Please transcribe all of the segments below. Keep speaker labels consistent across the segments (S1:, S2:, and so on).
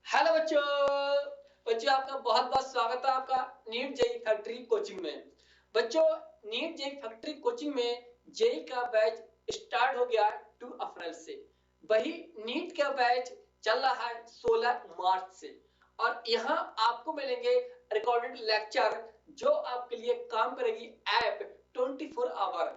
S1: Hello बच्चों। बच्चों आपका बहुत बहुत स्वागत है आपका नीट जेई फैक्ट्री कोचिंग में। बच्चों नीट जेई फैक्ट्री कोचिंग में जेई का बैच स्टार्ट हो गया 2 अप्रैल से। वही नीट का बैच चल रहा है 16 मार्च से और यहाँ आपको मिलेंगे रिकॉर्डेड लेक्चर जो आपके लिए काम करेगी ऐप 24 आवर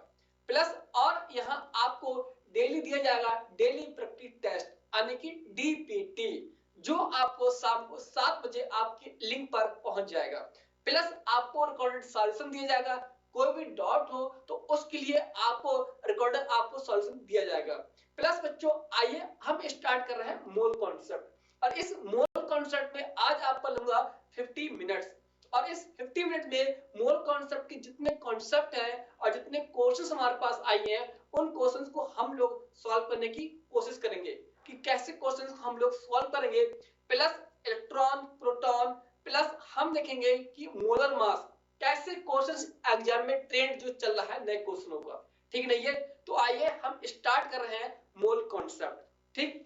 S1: प्लस। और यहाँ आपको डेली दिया जाएगा डेली प्रैक्टिस टेस्ट यानी कि डीपीटी जो आपको शाम को 7 बजे आपके लिंक पर पहुंच जाएगा। प्लस आपको रिकॉर्डेड सॉल्यूशन दिया जाएगा। कोई भी डाउट हो तो उसके लिए आपको रिकॉर्डेड आपको सॉल्यूशन दिया जाएगा। प्लस बच्चों आइए हम स्टार्ट कर रहे हैं मोल कॉन्सेप्ट और इस मोल कॉन्सेप्ट में आज आपको लूंगा 50 मिनट्स और इस 50 मिनट में मोल कॉन्सेप्ट के जितने कॉन्सेप्ट हैं और जितने क्वेश्चंस हमारे पास आए हैं उन क्वेश्चंस को हम लोग सॉल्व करने की कोशिश करेंगे कि कैसे क्वेश्चंस हम लोग सॉल्व करेंगे। प्लस इलेक्ट्रॉन प्रोटॉन प्लस हम देखेंगे कि मोलर मास कैसे क्वेश्चंस एग्जाम में ट्रेंड जो चल रहा है नए क्वेश्चनों का। ठीक नहीं है तो आइए हम स्टार्ट कर रहे हैं मोल कॉन्सेप्ट। ठीक,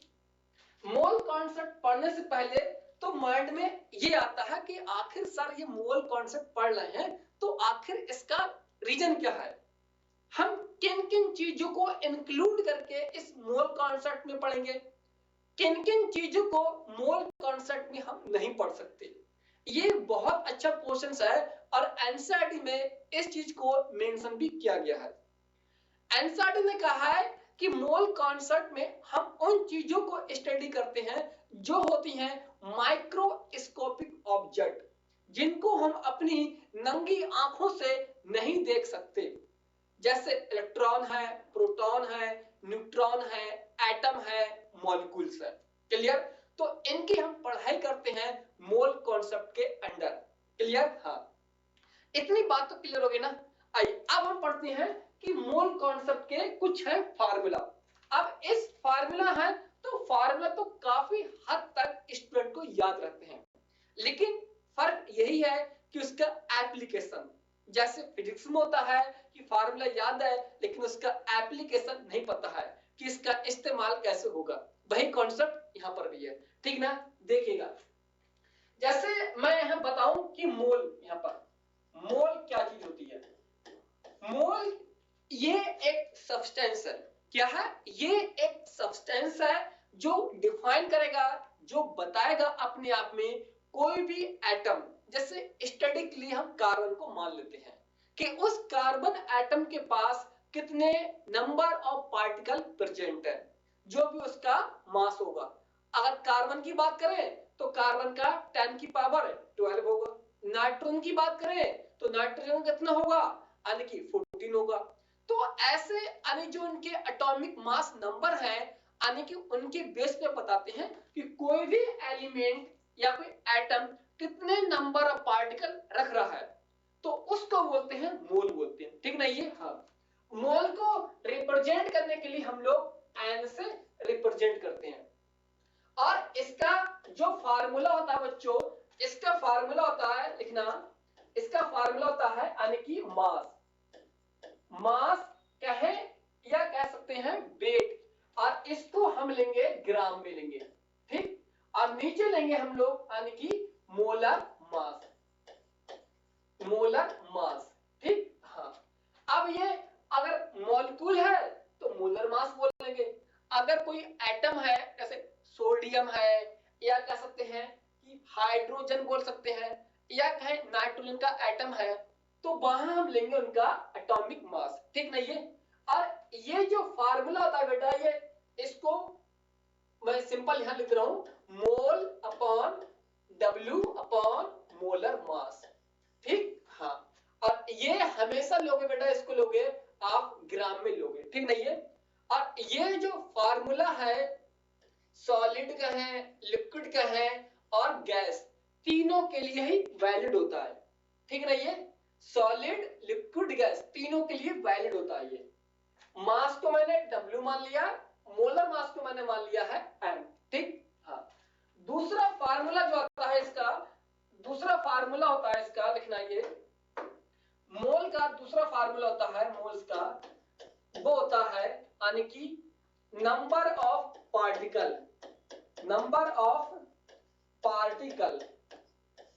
S1: मोल कॉन्सेप्ट पढ़ने से पहले तो माइंड में ये आता है कि आखिर सर ये मोल कॉन्सेप्ट पढ़ रहे हैं तो आखिर इसका रीजन क्या है, हम किन किन चीजों को इंक्लूड करके इस मोल कॉन्सेप्ट में पढ़ेंगे, किन किन चीजों को मोल कॉन्सेप्ट में हम नहीं पढ़ सकते। ये बहुत अच्छा क्वेश्चन है और एनसीईआरटी में इस चीज को मेंशन भी किया गया है। एनसीईआरटी ने कहा है कि मोल कॉन्सेप्ट में हम उन चीजों को स्टडी करते हैं जो होती हैं माइक्रोस्कोपिक ऑब्जेक्ट जिनको हम अपनी नंगी आंखों से नहीं देख सकते, जैसे इलेक्ट्रॉन है, प्रोटॉन है, न्यूट्रॉन है, एटम है, मॉलिक्यूल्स है। क्लियर? तो इनकी हम पढ़ाई करते हैं मोल कॉन्सेप्ट के अंडर। क्लियर? हाँ, इतनी बात तो क्लियर हो गई ना। आइए अब हम पढ़ते हैं कि मोल कॉन्सेप्ट के कुछ है फार्मूला। अब इस फार्मूला है तो फार्मूला तो काफी हद तक स्टूडेंट को याद रहते हैं, लेकिन फर्क यही है कि उसका एप्लीकेशन, जैसे फिजिक्स में होता है कि फार्मूला याद है लेकिन उसका एप्लीकेशन नहीं पता है कि इसका इस्तेमाल कैसे होगा। वही कॉन्सेप्ट यहां पर भी है। ठीक ना? देखिएगा, जैसे मैं यहां बताऊं कि मोल, यहां पर मोल क्या चीज होती है। मोल ये एक सब्सटेंस है। क्या है? ये एक सब्सटेंस है जो डिफाइन करेगा, जो बताएगा अपने आप में कोई भी एटम। जैसे स्टडी के लिए हम कार्बन को मान लेते हैं कि उस कार्बन एटम के पास कितने नंबर ऑफ पार्टिकल प्रेजेंट है, जो भी उसका मास होगा। अगर कार्बन की बात करें तो कार्बन का 10 की पावर 12 होगा। नाइट्रोजन की बात करें तो नाइट्रोजन कितना होगा, यानी कि 14 होगा। तो ऐसे यानी जो उनके एटॉमिक मास नंबर है यानी कि उनके बेस पे बताते हैं कि कोई भी एलिमेंट या कोई एटम कितने नंबर ऑफ पार्टिकल रख रहा है, तो उसको बोलते हैं मोल बोलते हैं। ठीक नहीं है? हाँ, मोल को रिप्रेजेंट करने के लिए हम लोग एन से रिप्रेजेंट करते हैं। और इसका जो फार्मूला होता है बच्चों, इसका फार्मूला होता है लिखना, इसका फार्मूला होता है यानी कि मास। मास कहें या कह सकते हैं वेट, और इसको हम लेंगे ग्राम में लेंगे। ठीक, और नीचे लेंगे हम लोग यानी कि मोलर मास। Molar mass. ठीक, हाँ। अब ये अगर मॉलिक्यूल है तो मोलर मास बोलेंगे। अगर कोई एटम है जैसे सोडियम है, या कह सकते हैं कि हाइड्रोजन बोल सकते हैं, या कहें नाइट्रोजन का एटम है, तो वहां हम लेंगे उनका एटॉमिक मास। ठीक नहीं है? और ये जो फार्मूला होता है बेटा, ये इसको मैं सिंपल यहां लिख रहा हूं, mole upon W upon molar mass. ठीक, हाँ। और ये हमेशा लोगे बेटा, इसको लोगे आप ग्राम में लोगे। ठीक नहीं है? और ये जो फार्मूला है सॉलिड का है, लिक्विड का है और गैस, तीनों के लिए ही वैलिड होता है। ठीक नहीं है? सॉलिड लिक्विड गैस तीनों के लिए वैलिड होता है। ये मास को मैंने W मान लिया, मोलर मास को मैंने मान लिया है M। ठीक, हाँ। दूसरा फार्मूला जो आता है इसका, दूसरा फार्मूला होता है इसका लिखना, ये मोल का दूसरा फार्मूला होता है मोल्स का, वो होता है यानी कि number of particle, number of particle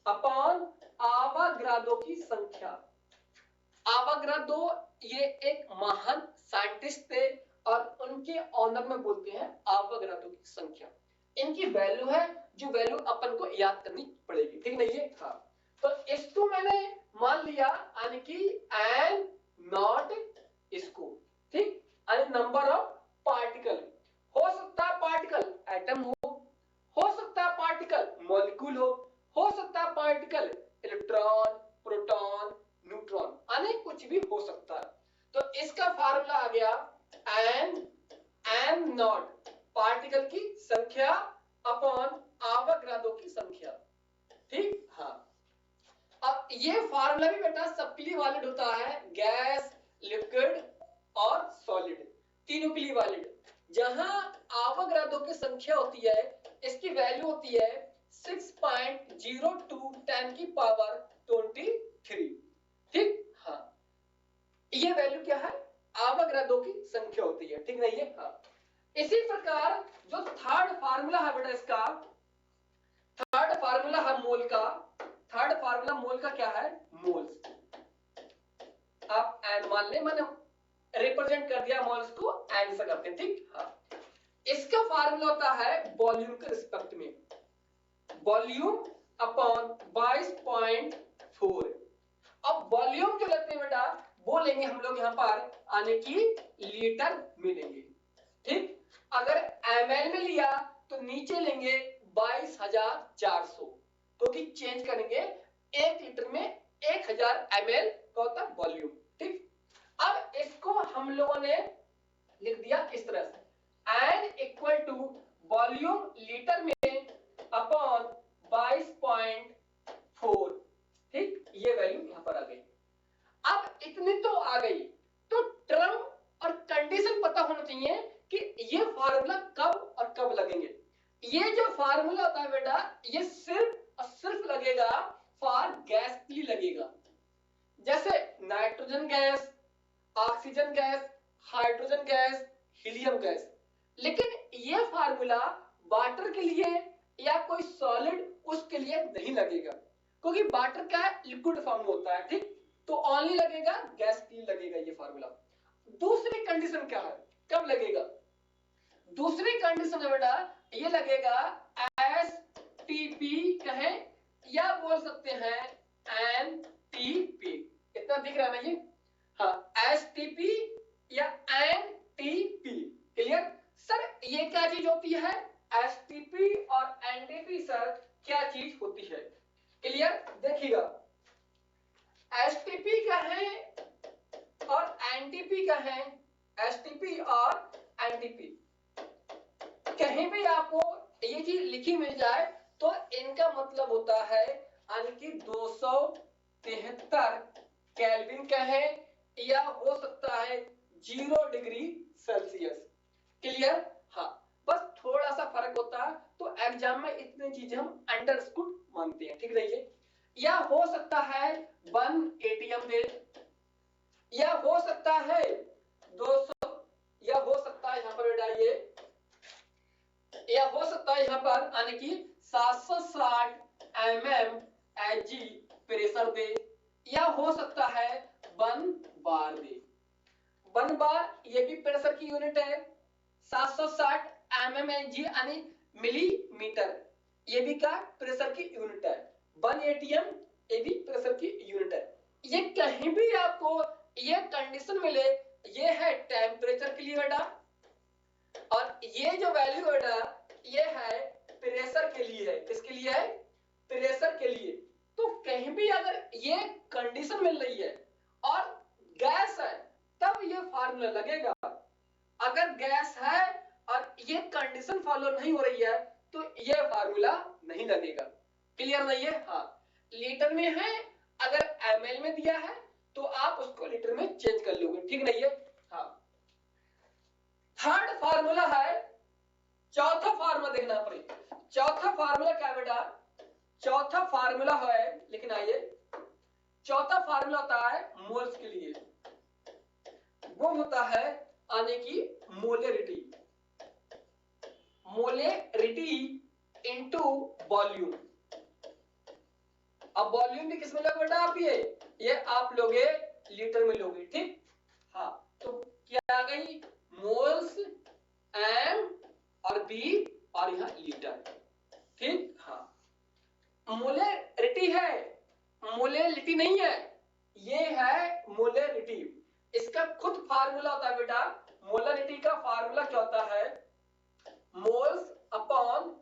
S1: upon Avogadro की संख्या। आवागाद्रो ये एक महान साइंटिस्ट थे और उनके ऑनर में बोलते हैं आवागाद्रो की संख्या। इनकी वैल्यू है जो वैल्यू अपन को याद करनी पड़ेगी, ठीक नहीं है? हाँ, तो इसको मैंने मान लिया यानी कि एन नॉट इसको, ठीक, यानी नंबर ऑफ पार्टिकल। हो सकता है पार्टिकल एटम हो सकता है पार्टिकल मॉलिक्यूल हो सकता है पार्टिकल इलेक्ट्रॉन, प्रोटॉन, न्यूट्रॉन, यानी कुछ भी हो सकता है। तो इसका फार्मूला आ गया एन नॉट पार्टिकल की संख्या अपॉन आवागाद्रो की संख्या, ठीक। हाँ, अब ये फार्मूला भी बेटा सबके लिए वैलिड होता है, गैस, लिक्विड और सॉलिड, तीनों के लिए वैलिड। जहां आवागाद्रो की संख्या होती है इसकी वैल्यू होती है 6.02 10 की पावर 23, ठीक। हाँ, ये वैल्यू क्या है? आवागाद्रो की संख्या होती है, ठीक नहीं है? हाँ, इसी प्रकार जो थर्ड फार्मूला है बेटा इसका, थर्ड फार्मूला है मोल का। थर्ड फार्मूला मोल का क्या है? मोल्स। आप एन मान ले, मैंने रिप्रेजेंट कर दिया मोल्स को एन से करते हैं, ठीक। हाँ, इसका फार्मूला होता है वॉल्यूम के रिस्पेक्ट में, वॉल्यूम अपॉन 22.4। अब वॉल्यूम जो लेते हैं बेटा वो लेंगे हम लोग यहाँ पर आने की लीटर में लेंगे, ठीक। अगर ml में लिया तो नीचे लेंगे 22,400, तो कि चेंज करेंगे 1 लीटर में 1000 ml का होता है वॉल्यूम, ठीक। अब इसको हम लोगों ने लिख दिया इस तरह से, n equal to volume litre में अपॉन 22.4, ठीक। ये वैल्यू यहां पर आ गई। अब इतनी तो आ गई, तो टर्म और कंडीशन पता होना चाहिए कि ये फार्मूला कब और कब लगेंगे। ये जो फार्मूला होता है बेटा ये सिर्फ और सिर्फ लगेगा फॉर गैस के लिए लगेगा, जैसे nitrogen gas, oxygen gas, hydrogen gas, helium gas. लेकिन ये फार्मूला वाटर के लिए या कोई सॉलिड उसके लिए नहीं लगेगा, क्योंकि वाटर का लिक्विड फॉर्म होता है, ठीक। तो ओनली लगेगा गैस के लिए लगेगा ये फार्मूला। दूसरी कंडीशन क्या है, कब लगेगा? दूसरी कंडीशन है बेटा ये लगेगा एसटीपी कहें या बोल सकते हैं एनटीपी। इतना दिख रहा है ना ये? हाँ, एसटीपी या एनटीपी। क्लियर? सर ये क्या चीज होती है? एसटीपी और एनटीपी सर क्या चीज होती है? क्लियर? देखिएगा, एसटीपी का है और एनटीपी का है, एसटीपी और एनटीपी कहीं भी आपको ये चीज लिखी मिल जाए तो इनका मतलब होता है यानी कि 273 केल्विन का है या हो सकता है 0 डिग्री सेल्सियस। क्लियर? हाँ, बस थोड़ा सा फर्क होता है, तो एग्जाम में इतनी चीजें हम अंडरस्टूड मानते हैं, ठीक रहिए। या हो सकता है 1 एटीएम दे, या हो सकता है 200, या हो सकता है यहाँ पर बेटा ये, या हो सकता है यहाँ पर यानी कि 760 mmHg प्रेशर दे, या हो सकता है 1 बार दे। 1 बार ये भी प्रेशर की यूनिट है, 760 mmHg यानी मिलीमीटर ये भी का प्रेशर की यूनिट है, 1 atm ये भी प्रेशर की यूनिट है। ये कहीं भी आपको ये कंडीशन मिले, ये है टेम्परेचर के लिए बेटा, और ये जो वैल्यू बेटा ये है प्रेशर के लिए है। किसके लिए है? प्रेशर के लिए। तो कहीं भी अगर ये कंडीशन मिल रही है और गैस है तब ये फार्मूला लगेगा। अगर गैस है और ये कंडीशन फॉलो नहीं हो रही है तो ये फार्मूला नहीं लगेगा। क्लियर नहीं है? हाँ, लीटर में है, अगर ml में दिया है तो आप उसको लीटर में चेंज कर लोगे, ठीक नहीं है? हाँ, थर्ड फार्मूला है, चौथा फार्मूला देखना पड़ेगा। चौथा फार्मूला क्या बेटा? चौथा फार्मूला है, लेकिन आइए, चौथा फार्मूला होता है मोल्स के लिए, वो होता है आने की मोलेरिटी, मोलेरिटी इनटू वॉल्यूम। अब वॉल्यूम भी किस में लोगे बेटा आप, ये आप लोगे लीटर में लोगे, ठीक। हाँ, तो क्या आ गई, मोल्स एम और बी और यहाँ लीटर, ठीक। हाँ, मोलेरिटी है, मोलेरिटी नहीं है, ये है मोलेरिटी। इसका खुद फार्मूला होता है बेटा, मोलेरिटी का फार्मूला क्या होता है, मोल्स अपॉन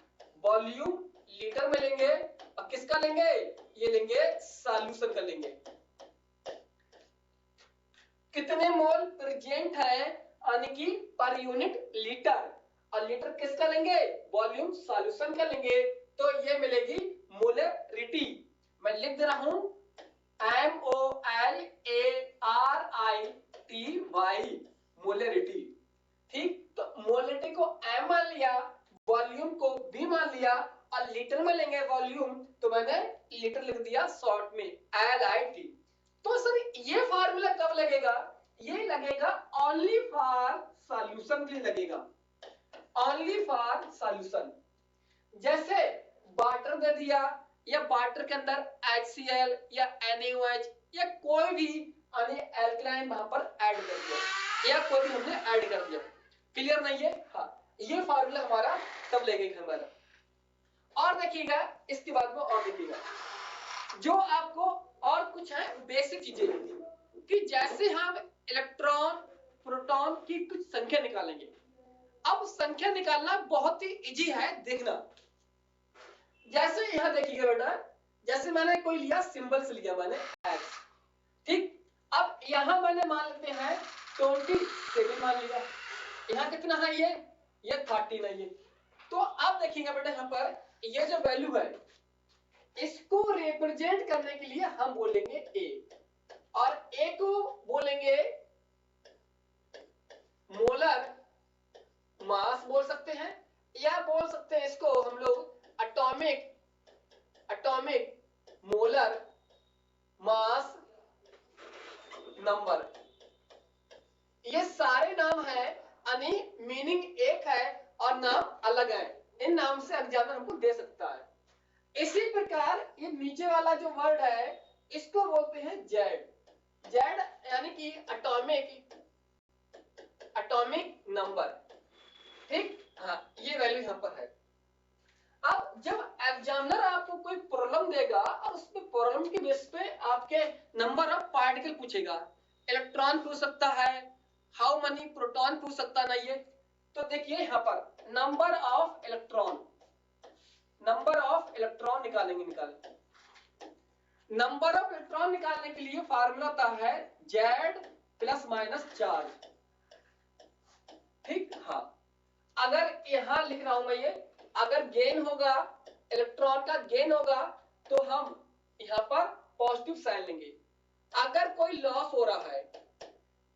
S1: वॉल्यूम लीटर में लेंगे, और किसका लेंगे, ये लेंगे सॉल्यूशन का लेंगे। कितने मोल प्रेजेंट है यानी कि पर यूनिट लीटर, और लीटर किसका लेंगे, वॉल्यूम सॉल्यूशन का लेंगे, तो ये मिलेगी मोलेरिटी। मैं लिख दे रहा हूं MOLARITY, मोलेरिटी, ठीक। तो मोलेरिटी को M मान लिया, वॉल्यूम को B मान लिया, और लीटर में लेंगे वॉल्यूम, तो मैंने लीटर लिख दिया शॉर्ट में LIT। तो सर ये फार्मूला कब लगेगा, ये लगेगा ओनली फॉर सॉल्यूशन के लिए लगेगा, ओनली फॉर सॉल्यूशन। जैसे वाटर दे दिया, या वाटर के अंदर HCl या NaOH या कोई भी एल्कलाइन वहां पर ऐड कर दिया, या कोई भी हमने ऐड कर दिया, क्लियर नहीं है। हाँ, ये फार्मूला हमारा तब लगेगा हमारा। और देखिएगा इसके बाद में, और देखिएगा जो आपको और कुछ है बेसिक चीजें कि जैसे हम इलेक्ट्रॉन प्रोटॉन की कुछ संख्या निकालेंगे। अब संख्या निकालना बहुत ही इजी है, देखना। जैसे यहां देखिएगा बेटा, जैसे मैंने कोई लिया सिंबल से लिया मैंने x, ठीक। अब यहां मैंने मान लेते हैं 27 मान लिया, यहां कितना है, ये 30 है ये। तो अब देखिएगा बेटा यहां पर ये जो वैल्यू है, इसको रिप्रेजेंट करने के लिए हम बोलेंगे a, और a को बोलेंगे मोलर मास बोल सकते हैं, या बोल सकते हैं इसको हम लोग एटॉमिक मोलर मास नंबर। ये सारे नाम हैं, यानी मीनिंग एक है और नाम अलग है, इन नाम से एग्जामिनर हमको दे सकता है। इसी प्रकार ये नीचे वाला जो वर्ड है, इसको बोलते हैं जेड, जेड यानी कि एटॉमिक नंबर, ठीक। हाँ, ये वैल्यू यहां पर है। अब जब एग्जामिनर आपको कोई प्रॉब्लम देगा और उसमें प्रॉब्लम के बेस पे आपके नंबर ऑफ पार्टिकल पूछेगा, इलेक्ट्रॉन पूछ सकता है, हाउ मनी प्रोटॉन पूछ सकता नहीं है। तो देखिए यहां पर नंबर ऑफ इलेक्ट्रॉन निकालेंगे। नंबर ऑफ इलेक्ट्रॉन निकालने के लिए फार्मूला होता है जेड प्लस माइनस चार्ज, ठीक। हाँ, अगर यहां लिख रहा हूं मैं, ये अगर गेन होगा, इलेक्ट्रॉन का गेन होगा, तो हम यहां पर पॉजिटिव साइन लेंगे। अगर कोई लॉस हो रहा है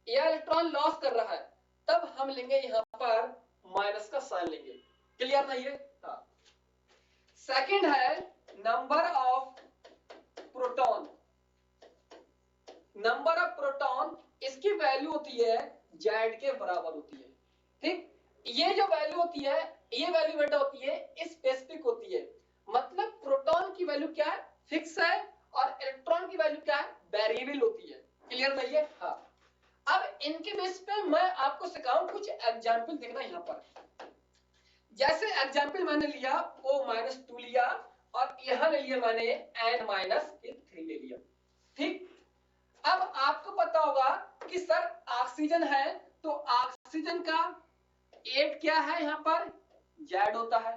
S1: या इलेक्ट्रॉन लॉस कर रहा है, तब हम लेंगे यहां पर माइनस का साइन लेंगे, क्लियर नहीं है। हाँ, सेकंड है number of proton. Number of proton, इसकी वैल्यू होती है जेड के बराबर होती है, ठीक। ये जो वैल्यू होती है, ये वैल्यू बेटा होती है स्पेसिफिक होती है, मतलब प्रोटॉन की वैल्यू क्या है, फिक्स है, और इलेक्ट्रॉन की वैल्यू क्या है, वेरिएबल होती है, क्लियर नहीं है। हाँ, अब इनके बेस पे मैं आपको सिखाऊं, कुछ एग्जांपल देखना यहां पर। जैसे एग्जांपल मैंने लिया O-2 लिया, और यहां ले लिया मैंने N-3 ले लिया, ठीक। अब आपको पता होगा कि सर ऑक्सीजन है, तो ऑक्सीजन का 8 क्या है, यहां पर जेड होता है।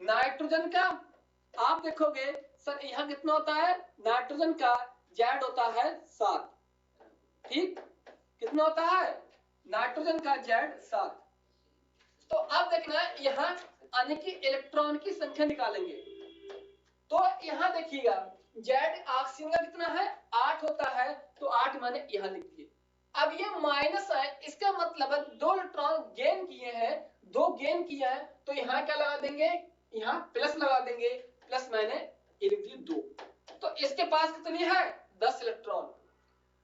S1: नाइट्रोजन का आप देखोगे सर यहां कितना होता है, नाइट्रोजन का जेड होता है 7, ठीक। कितना होता है, नाइट्रोजन का जेड 7। तो अब देखना यहां यानी कि इलेक्ट्रॉन की संख्या निकालेंगे, तो यहां देखिएगा जेड ऑक्सीजन का कितना है, 8 होता है, तो 8 मैंने यहां लिख दिए। अब ये माइनस है, इसका मतलब है 2 इलेक्ट्रॉन गेन किए हैं, 2 गेन किया है, तो यहां क्या लगा देंगे, यहां प्लस लगा देंगे, प्लस मैंने ये लिख दिए 2। तो इसके पास कितनी है, 10 इलेक्ट्रॉन।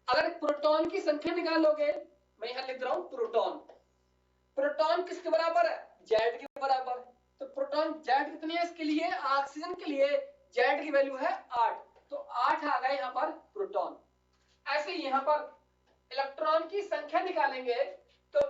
S1: अगर प्रोटॉन की संख्या निकालोगे, मैं यहां लिख रहा हूं प्रोटॉन, प्रोटॉन किसके बराबर है, जेड के बराबर। तो प्रोटॉन जेड कितनी है, इसके लिए ऑक्सीजन के लिए जेड की वैल्यू है 8, तो 8 आ गए यहाँ पर प्रोटॉन। ऐसे ही यहाँ पर इलेक्ट्रॉन की संख्या निकालेंगे तो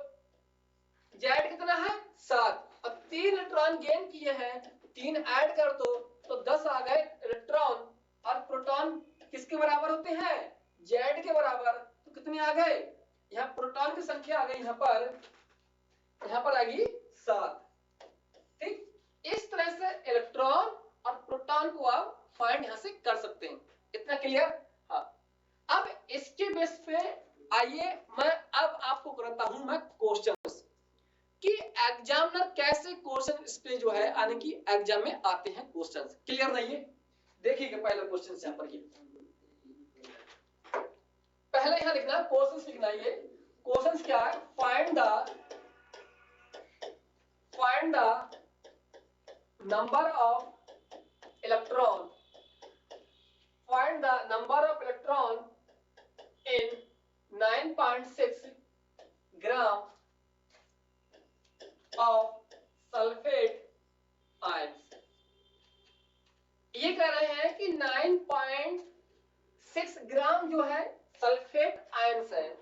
S1: जेड कितना है 7, अब 3 इलेक्ट्रॉन गेन किए हैं, 3 ऐड कर दो तो 10 आ गए इलेक्ट्रॉन। और प्रोटॉन किसके बराबर होते हैं, जेड के बराबर, तो कितने आ गए, यहाँ प्रोटॉन की संख्या आ गई यहाँ पर आएगी 7। ठीक, इस तरह से इलेक्ट्रॉन और प्रोटॉन को आप फाइंड यहां से कर सकते हैं। इतना क्लियर। हाँ, अब इसके बेस पे आइए मैं अब आपको कराता हूं मैं क्वेश्चंस कि एग्जामिनर कैसे क्वेश्चन इस पे जो है यानी कि एग्जाम में आते हैं क्वेश्चंस। क्लियर नहीं है, देखिएगा पहला क्वेश्चन यहां पर, ये पहले यहां लिखना क्वेश्चंस लिखना। ये क्वेश्चंस क्या है, find the number of electron, find the number of electron in 9.6 gram of sulfate ions। ये कह रहे हैं कि 9.6 ग्राम जो है सल्फेट आयंस है।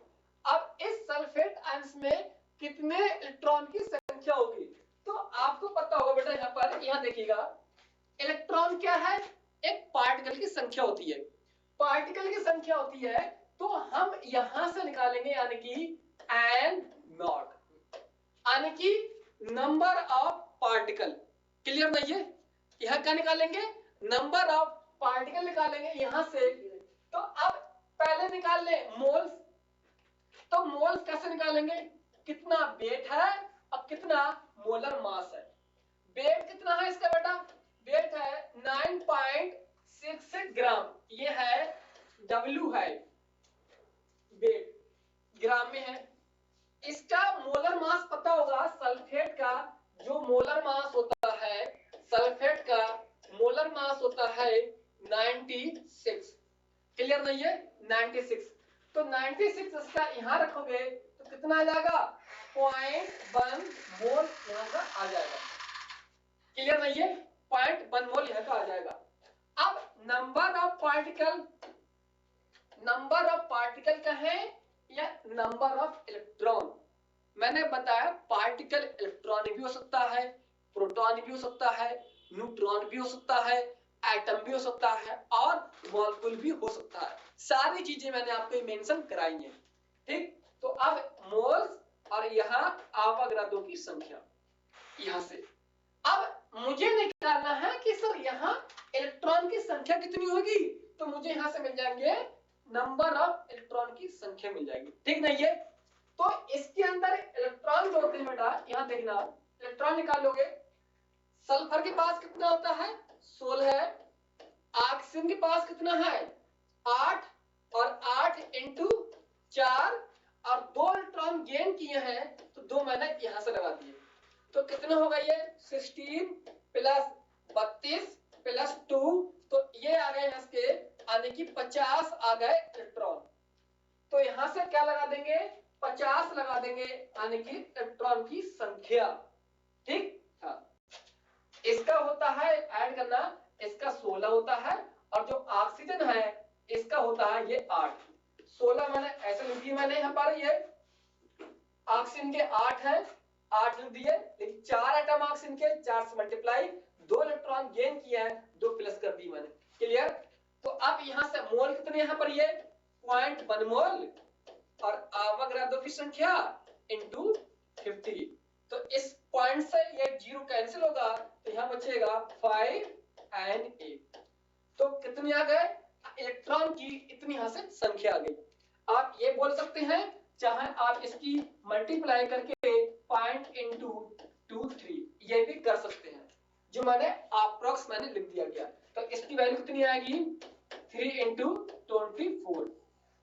S1: अब इस सल्फेट आयंस में कितने इलेक्ट्रॉन की संख्या होगी, तो आपको पता होगा बेटा, यहाँ पर यहाँ देखिएगा इलेक्ट्रॉन क्या है, एक पार्टिकल की संख्या होती है। पार्टिकल की संख्या होती है तो हम यहां से निकालेंगे यानी कि एन नॉट, यानी कि नंबर ऑफ पार्टिकल। क्लियर नहीं है, यहां क्या निकालेंगे, नंबर ऑफ पार्टिकल निकालेंगे यहां से। तो अब पहले निकाल ले मोल्स, तो मोल्स कैसे निकालेंगे, कितना वेट है और कितना मोलर मास है। वेट कितना है इसका बेटा, वेट है 9.66 ग्राम, ये है W है, वेट ग्राम में है। इसका मोलर मास पता होगा, सल्फेट का जो मोलर मास होता है, सल्फेट का मोलर मास होता है 96। क्लियर नहीं है, 96। तो 96 इसका यहां रखोगे तो कितना आ जाएगा, 0.1 मोल यहां का आ जाएगा। क्लियर नहीं है, 0.1 मोल यहां का आ जाएगा। अब नंबर ऑफ पार्टिकल का है या नंबर ऑफ इलेक्ट्रॉन। मैंने बताया पार्टिकल इलेक्ट्रॉन भी हो सकता है, प्रोटॉन भी हो सकता है, न्यूट्रॉन भी हो सकता है, एटम भी हो सकता है और मॉलिक्यूल भी हो सकता है। सारी चीजें मैंने आपको मेंशन कराई हैं। ठीक, तो अब मोल्स और यहाँ आवागरादों की संख्या यहां से। अब मुझे निकालना है कि सर यहाँ इलेक्ट्रॉन की संख्या कितनी होगी, तो मुझे यहां से मिल जाएंगे नंबर ऑफ इलेक्ट्रॉन की संख्या मिल जाएगी। ठीक नहीं है, तो इसके अंदर इलेक्ट्रॉन जो होते हैं बेटा, यहां देखना इलेक्ट्रॉन निकालोगे, सल्फर के पास कितना होता है 16, ऑक्सीजन के पास कितना है 8, और 8 इंटू 4 और 2 इलेक्ट्रॉन गेन किए हैं तो 2 मैंने यहां से लगा दिए, तो कितना होगा ये 16 प्लस 32 प्लस 2, तो ये आ गए इसके आने की 50 आ गए इलेक्ट्रॉन। तो यहां से क्या लगा देंगे 50 लगा देंगे यानी कि इलेक्ट्रॉन की संख्या। ठीक, हाँ, इसका होता है ऐड करना, इसका 16 होता है और जो ऑक्सीजन है इसका होता है ये 8। 16 मैंने ऐसे लिख दिया, मैंने यहाँ पर ये ऑक्सीजन के 8 है, 8 लिख दिए, लेकिन 4 एटम ऑक्सीजन के 4 से मल्टीप्लाई, 2 इलेक्ट्रॉन गेन किया है, 2 प्लस कर दी मैंने। क्लियर, तो अब यहां से मोल कितने यहाँ पर ये 0.1 मोल और आवागरादों की संख्या इनटू 50, तो इस पॉइंट से ये 0 कैंसिल होगा तो यहां बचेगा 5 एंड 8। तो कितने आ गए इलेक्ट्रॉन की इतनी यहां से संख्या आ गई। आप ये बोल सकते हैं, चाहे आप इसकी मल्टीप्लाई करके 0.23 ये भी कर सकते हैं, जो मैंने अप्रॉक्स मैंने लिख दिया गया। तो इसकी वैल्यू कितनी आएगी 3 इंटू 24,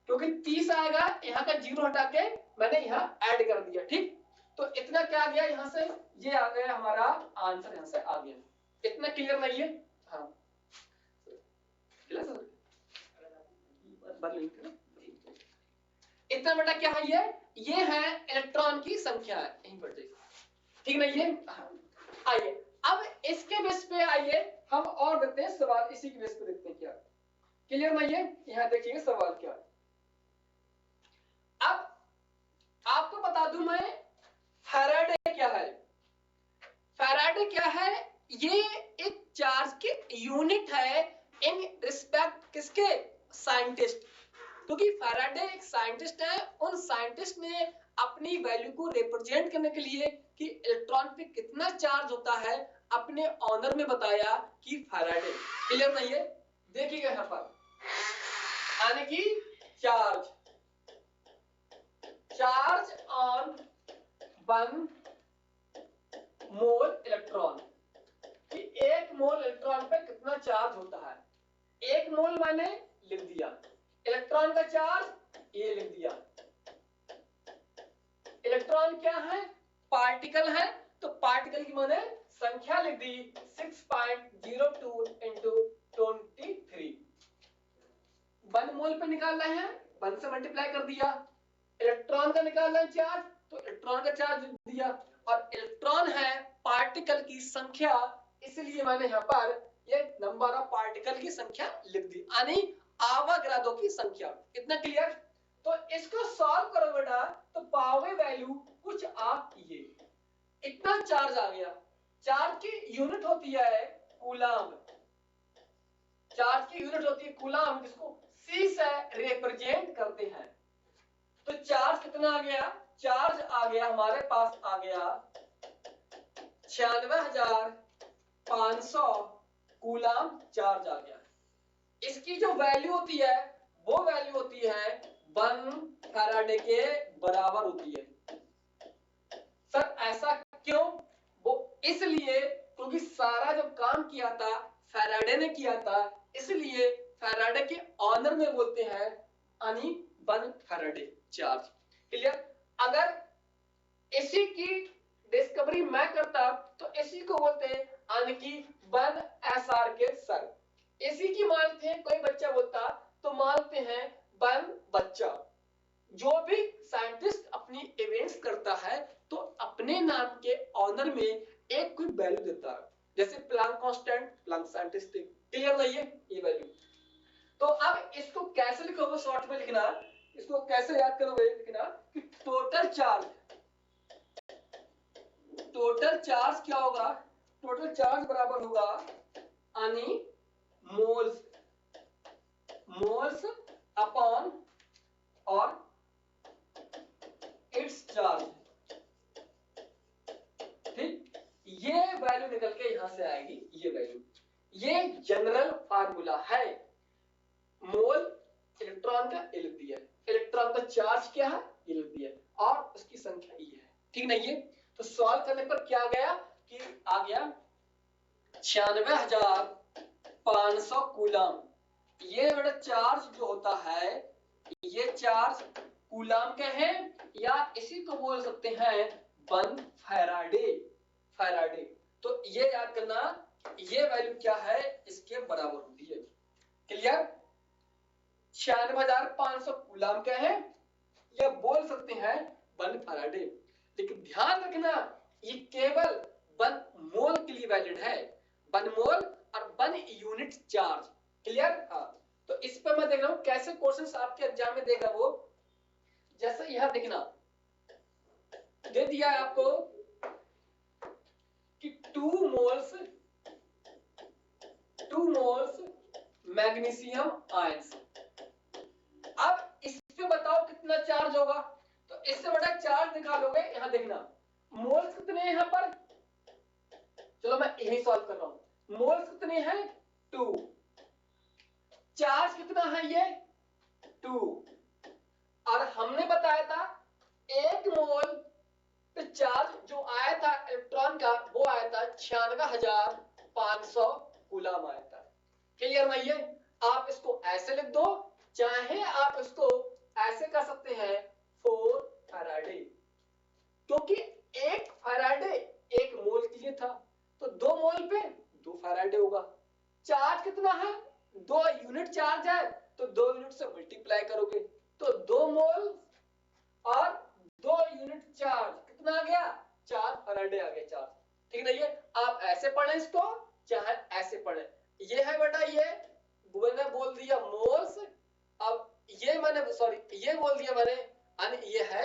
S1: क्योंकि 30 आएगा, यहाँ का 0 हटा के मैंने यहाँ ऐड कर दिया। ठीक, तो इतना क्या आ गया यहाँ से, ये आ गया हमारा आंसर, यहाँ से आ गया। इतना क्लियर नहीं है, हाँ इतना बेटा क्या है, ये है इलेक्ट्रॉन की संख्या है, यहीं पर देखो। ठीक नहीं है, हाँ। आइए अब इसके बेस पे आइए हम और देखते हैं सवाल, इसी के बेस पे देखते हैं क्या। क्लियर नहीं है? यहाँ देखिए सवाल क्या है। अब आपको बता दूं मैं फैराडे क्या है। फैराडे क्या है? ये एक चार्ज के यूनिट है इन रिस्पेक्ट किसके? साइंटिस्ट। क्योंकि फैराडे एक साइंटिस्ट है, उन साइंटिस्ट ने अपनी वैल्यू को रिप्रेजेंट करने के लिए कि इलेक्ट्रॉन पे कितना चार्ज होता है अपने ऑनर में बताया कि फैराडे। क्लियर नहीं है? देखिएगा यहाँ पर यानी कि चार्ज ऑन 1 मोल इलेक्ट्रॉन, कि 1 मोल इलेक्ट्रॉन पे कितना चार्ज होता है। 1 मोल मैंने लिख दिया, इलेक्ट्रॉन का चार्ज ये लिख दिया। इलेक्ट्रॉन क्या है? पार्टिकल है, तो पार्टिकल की मैंने संख्या लिख दी 6.02 इंटू 23। 1 मोल पे निकाल रहे हैं, 1 से मल्टीप्लाई कर दिया। इलेक्ट्रॉन का निकाल रहे हैं चार्ज, तो इलेक्ट्रॉन का चार्ज दिया, और इलेक्ट्रॉन है पार्टिकल की संख्या, इसलिए मैंने यहाँ पर ये नंबर ऑफ पार्टिकल की संख्या लिख दी, यानी आवागरादों की संख्या। इतना क्लियर? तो इसको सॉल्व करो बेटा, तो पाओगे वैल्यू कुछ आप ये इतना चार्ज आ गया। चार्ज की यूनिट होती है कूलाम, चार्ज की यूनिट होती है कूलाम, जिसको C से रिप्रेजेंट करते हैं। तो चार्ज कितना आ गया? चार्ज आ गया हमारे पास, आ गया 96,500 कूलाम चार्ज आ गया। इसकी जो वैल्यू होती है वो वैल्यू होती है 1 फैराडे के बराबर होती है। सर ऐसा क्यों? वो इसलिए क्योंकि सारा जो काम किया था फैराडे ने किया था, इसलिए फैराडे के ऑनर में बोलते हैं यानी 1 फैराडे चार्ज। क्लियर? अगर इसी की डिस्कवरी मैं करता तो इसी को बोलते हैं यानी कि 1 SR के सर। इसी की मानते हैं, कोई बच्चा बोलता तो मानते हैं 1 बच्चा। जो भी साइंटिस्ट अपनी इवेंट्स करता है तो अपने नाम के ऑनर में एक कोई वैल्यू देता है, जैसे प्लैंक कांस्टेंट, प्लैंक साइंटिस्टिक। क्लियर नहीं है ये वैल्यू? तो अब इसको कैसे लिखोगे? शॉर्ट में लिखना, इसको कैसे याद करोगे? लिखना कि टोटल चार्ज क्या होगा? टोटल चार्ज बराबर होगा यानी मोल्स अपॉन और इट्स चार्ज। ठीक, ये वैल्यू निकल के यहां से आएगी, ये वैल्यू। ये जनरल फार्मूला है। मोल इलेक्ट्रॉन का ये लिख दिया, इलेक्ट्रॉन का चार्ज क्या है ये लिख दिया, और उसकी संख्या ये है। ठीक नहीं है? तो सॉल्व करने पर क्या गया कि आ गया 96,500 कूलाम। ये बड़ा चार्ज जो होता है, ये चार्ज कूलाम के हैं, या इसी को बोल सकते हैं 1 फैराडे। तो ये याद करना, ये वैल्यू क्या है इसके बराबर होती है। क्लियर? 96,500 कूलाम के हैं, या बोल सकते हैं 1 फैराडे। लेकिन ध्यान रखना ये केवल 1 मोल के लिए वैलिड है, 1 मोल और 1 यूनिट चार्ज। क्लियर? हाँ, तो इस पर मैं देख रहा हूं कैसे क्वेश्चंस आपके एग्जाम में देगा वो। जैसे यहां देखना दे दिया है आपको कि 2 मोल्स मैग्नीशियम आयंस। अब इस पे बताओ कितना चार्ज होगा? तो इससे बड़ा चार्ज निकालोगे, यहां देखना मोल्स कितने हैं यहां पर। चलो मैं यही सॉल्व कर रहा हूं। मोल्स कितने हैं? 2। चार्ज कितना है? ये 2। और हमने बताया था 1 मोल पे चार्ज जो आया था इलेक्ट्रॉन का, वो आया था 96,500 कूलम आया था। क्लियर नहीं है? आप इसको ऐसे लिख दो, चाहे आप इसको ऐसे कर सकते हैं 4 फैराडे, क्योंकि 1 फैराडे 1 मोल के लिए था, तो 2 मोल पे 2 फैराडे होगा। चार्ज कितना है? 2 यूनिट चार्ज है, तो 2 यूनिट से मल्टीप्लाई करोगे तो 2 मोल और 2 यूनिट चार्ज कितना आ गया? 4 फैराडे आ गया चार्ज। ठीक नहीं है? आप ऐसे पढ़ें इसको, चाहे ऐसे पढ़ें। ये है बेटा ये मैंने बोल दिया मोल्स, अब ये मैंने सॉरी ये बोल दिया मैंने, यानी ये है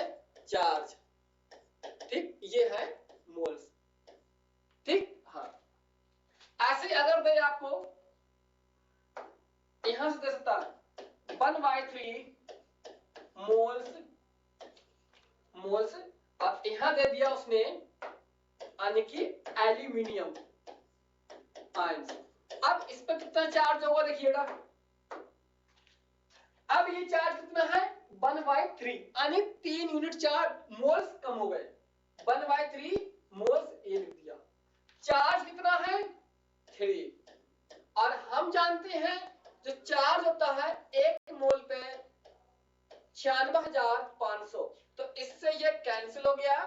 S1: चार्ज, ठीक, ये है मोल्स, ठीक। हाँ, ऐसे ही अगर दे आपको यहां से दे सकता है 1/3 मोल्स, मोल्स, अब यहां दे दिया उसने यानी कि एल्यूमिनियम आयंस। अब इस पर कितना चार्ज होगा देखिएगा, अब ये चार्ज कितना है 1/3 यानी 3 यूनिट चार्ज मोल्स कम हो गए, 1/3 मोल्स ये लिख दिया। चार्ज कितना है 3, और हम जानते हैं जो चार्ज होता है 1 मोल पे 96,500, तो इससे ये कैंसिल हो गया,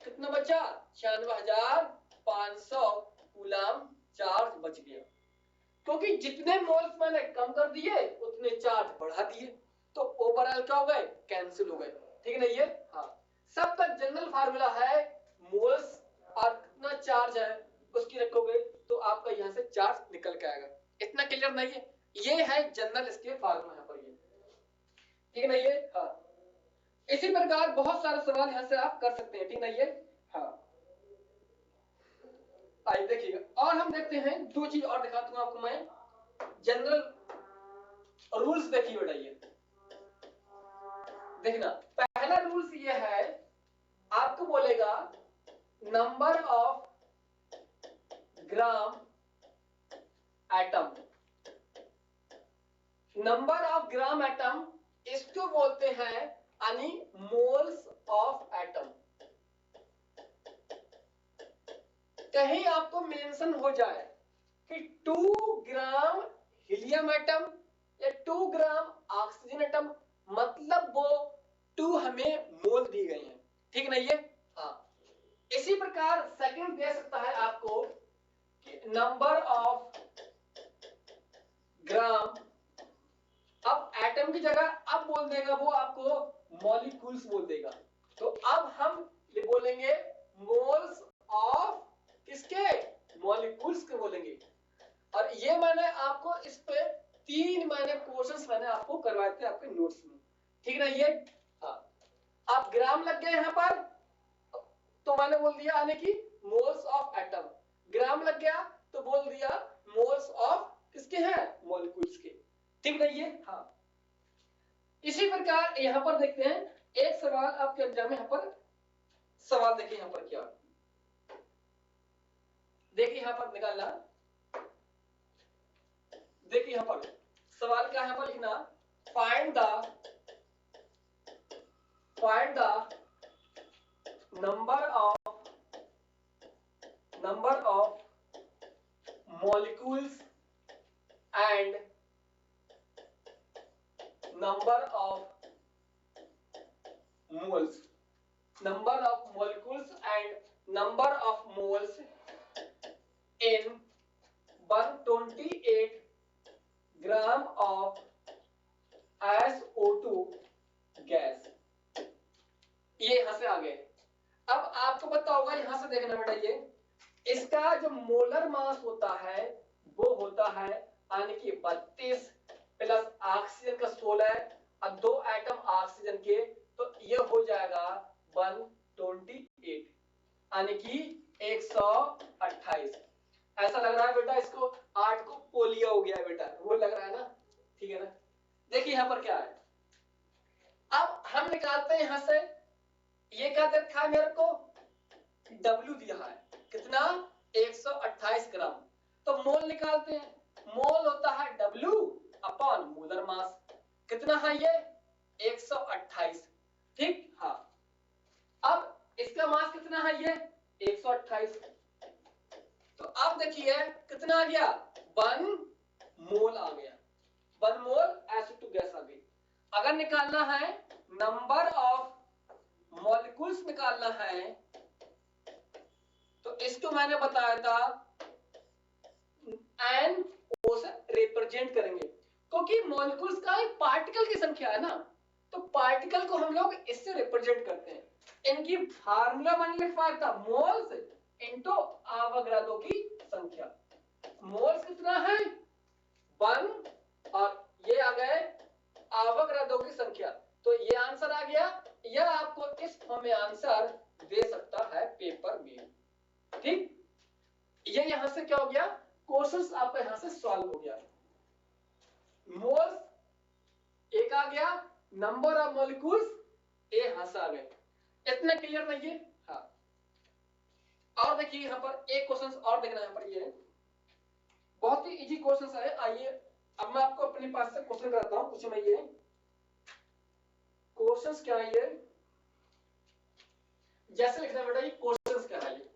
S1: कितना बचा 96,500 कूलम चार्ज बच गया, क्योंकि जितने मोल्स मैंने कम कर दिए उतने चार्ज बढ़ा दिए, तो ओवरऑल क्या हो गए कैंसिल हो गए, ठीक है ना ये। हाँ, सबका जनरल फार्मूला है मोल्स और कितना चार्ज है उसकी रखोगे तो आपका यहां से चार्ज निकल के आएगा। इतना क्लियर नहीं है, ये है जनरल इसके फार्मूला यहां पर ये, ठीक है ना ये। हाँ, इसी प्रकार बहुत सारे सवाल यहां से आप कर सकते हैं, ठीक है ना ये। हाँ, आइए देखिएगा, और हम देखते हैं दो चीज और दिखाता हूं आपको मैं, जनरल रूल्स देखिए बेटा, ये देखना, पहला रूल्स ये है, आपको बोलेगा number of gram atom, number of gram atom इसको बोलते हैं यानी मोल्स ऑफ एटम। कहीं आपको मेंशन हो जाए कि 2 ग्राम हीलियम एटम या 2 ग्राम ऑक्सीजन एटम, मतलब वो 2 हमें मोल दी गई हैं, ठीक ना ये। हाँ, इसी प्रकार सेकंड दे सकता है आपको कि नंबर ऑफ ग्राम, अब एटम की जगह अब बोल देगा वो आपको मॉलिक्यूल्स बोल देगा, तो अब हम ये बोलेंगे मोल्स ऑफ किसके, मॉलिक्यूल्स के बोलेंगे। और ये मैंने आपको इस पे 3 मैंने क्वेश्चंस मैंने आपको करवाए थे आपके नोट्स में, ठीक ना ये। हाँ, आप ग्राम लग गए यहां पर तो मैंने बोल दिया यानी कि मोल्स ऑफ एटम, ग्राम लग गया तो बोल दिया मोल्स ऑफ किसके हैं, मॉलिक्यूल्स के, ठीक ना ये। हाँ, इसी प्रकार यहां पर देखते हैं एक सवाल आपके एग्जाम में, यहां पर सवाल देखिए, यहां पर क्या देखिए, यहां पर निकालना, देखिए यहां पर सवाल क्या है, यहां पर लिखना find the number of molecules and number of moles, number of molecules and number of moles in 128 gram of SO2 gas. ये यहां से आ गए। अब आपको पता होगा यहां से देखना बेटा, ये इसका जो मोलर मास होता है वो होता है यानी कि 32 प्लस ऑक्सीजन का 16 और 2 एटम ऑक्सीजन के, तो ये हो जाएगा 128 यानी कि 128। ऐसा लग रहा है बेटा इसको 8 को पोलियो हो गया है बेटा, वो लग रहा है ना, ठीक है ना। देखिए यहां पर क्या है, अब हम निकालते हैं यहां से, ये क्या देखा है मेरे को W दिया है कितना 128 ग्राम, तो मोल निकालते हैं, मोल होता है W अपॉन मोलर मास, कितना है ये 128, ठीक। हाँ, अब इसका मास कितना है ये 128, तो अब देखिए कितना आ गया 1 मोल आ गया, 1 मोल SO2 गैस आ गई। अगर निकालना है नंबर ऑफ मॉलिक्यूल्स निकालना है तो इसको मैंने बताया था NO से रिप्रेजेंट करेंगे, क्योंकि मॉलिक्यूल्स का एक पार्टिकल की संख्या है ना, तो पार्टिकल को हम लोग इससे रिप्रेजेंट करते हैं। इनकी फार्मूला मैंने लिखवाया था मोल्स इनटू आवागाद्रो की संख्या, मोल्स कितना है 1 हमें आंसर दे सकता है पेपर में। ठीक, ये यहां से क्या हो गया, क्वेश्चंस आपका यहां से सॉल्व हो गया। मोल्स एक आ गया, नंबर ऑफ मॉलिक्यूल्स ए यहां से आ गए। इतना क्लियर नहीं है? हाँ। और देखिए यहां पर एक क्वेश्चन और देखना है, यहां पर ये बहुत ही इजी क्वेश्चन है। आइए अब मैं आपको अपने पास से क्वेश्चन कराता हूं, पूछे मैं ये क्वेश्चंस क्या है। ये जैसे लिखना है बेटा, ये क्वेश्चंस क्या है, ये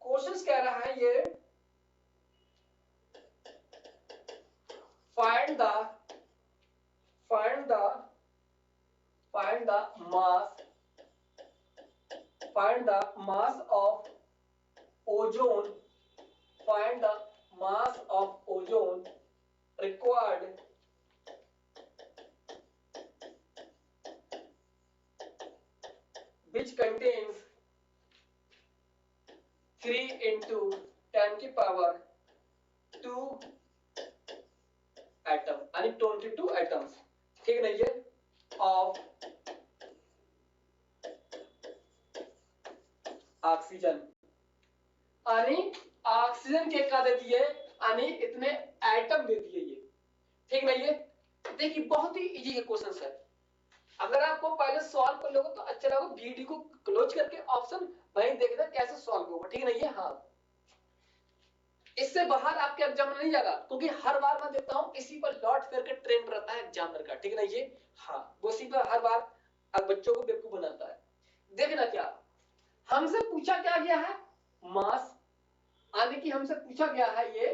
S1: क्वेश्चंस कह रहा है ये find the find the find the mass of ozone, find the mass of ozone required which contains 3 into 10 की पावर 2 एटम यानी 22 एटम्स। ठीक नहीं है, ऑफ ऑक्सीजन, यानी ऑक्सीजन के क्या दे दिए, यानी इतने एटम दे दिए ये। ठीक नहीं है? देखिए बहुत ही इजी है क्वेश्चन है। अगर आपको पहले सॉल्व कर लोगे तो अच्छा लगेगा, वीडियो को क्लोज करके ऑप्शन वहीं देखना कैसे सॉल्व होगा। ठीक नहीं है? हाँ, इससे बाहर आपके एग्जाम में नहीं जाएगा, क्योंकि हर बार मैं देता हूं इसी पर लॉट फेयर का ट्रेंड रहता है एग्जामिनर का। ठीक नहीं है? हाँ, वो इसी पर हर बार अब बच्चों को बेवकूफ बनाता है। देखना क्या हमसे पूछा क्या गया है, मास, यानी कि हमसे पूछा गया है ये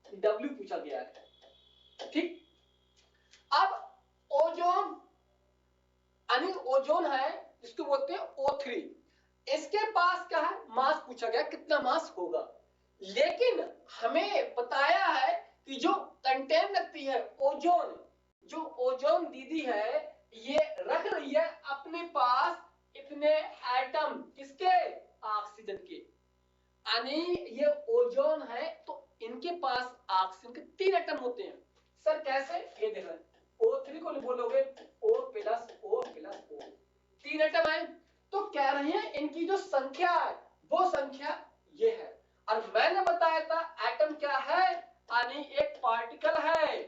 S1: W पूछा गया है। ठीक, अब ओजोन, यानी ओजोन है जिसको बोलते हैं O3, इसके पास क्या है, मास पूछा गया कितना मास होगा। लेकिन हमें बताया है कि जो कंटेन रखती है ओजोन, जो ओजोन दीदी है ये रख रही है अपने पास इतने एटम, किसके, ऑक्सीजन के, यानी ये ओजोन है तो इनके पास ऑक्सीजन के 3 एटम होते हैं। सर कैसे, ये देख रहे हैं O3 को बोलोगे O plus O plus O, 3 atom है, तो कह रहे हैं इनकी जो संख्या है वो संख्या ये है। और मैंने बताया था एटम क्या है, यानी एक पार्टिकल है,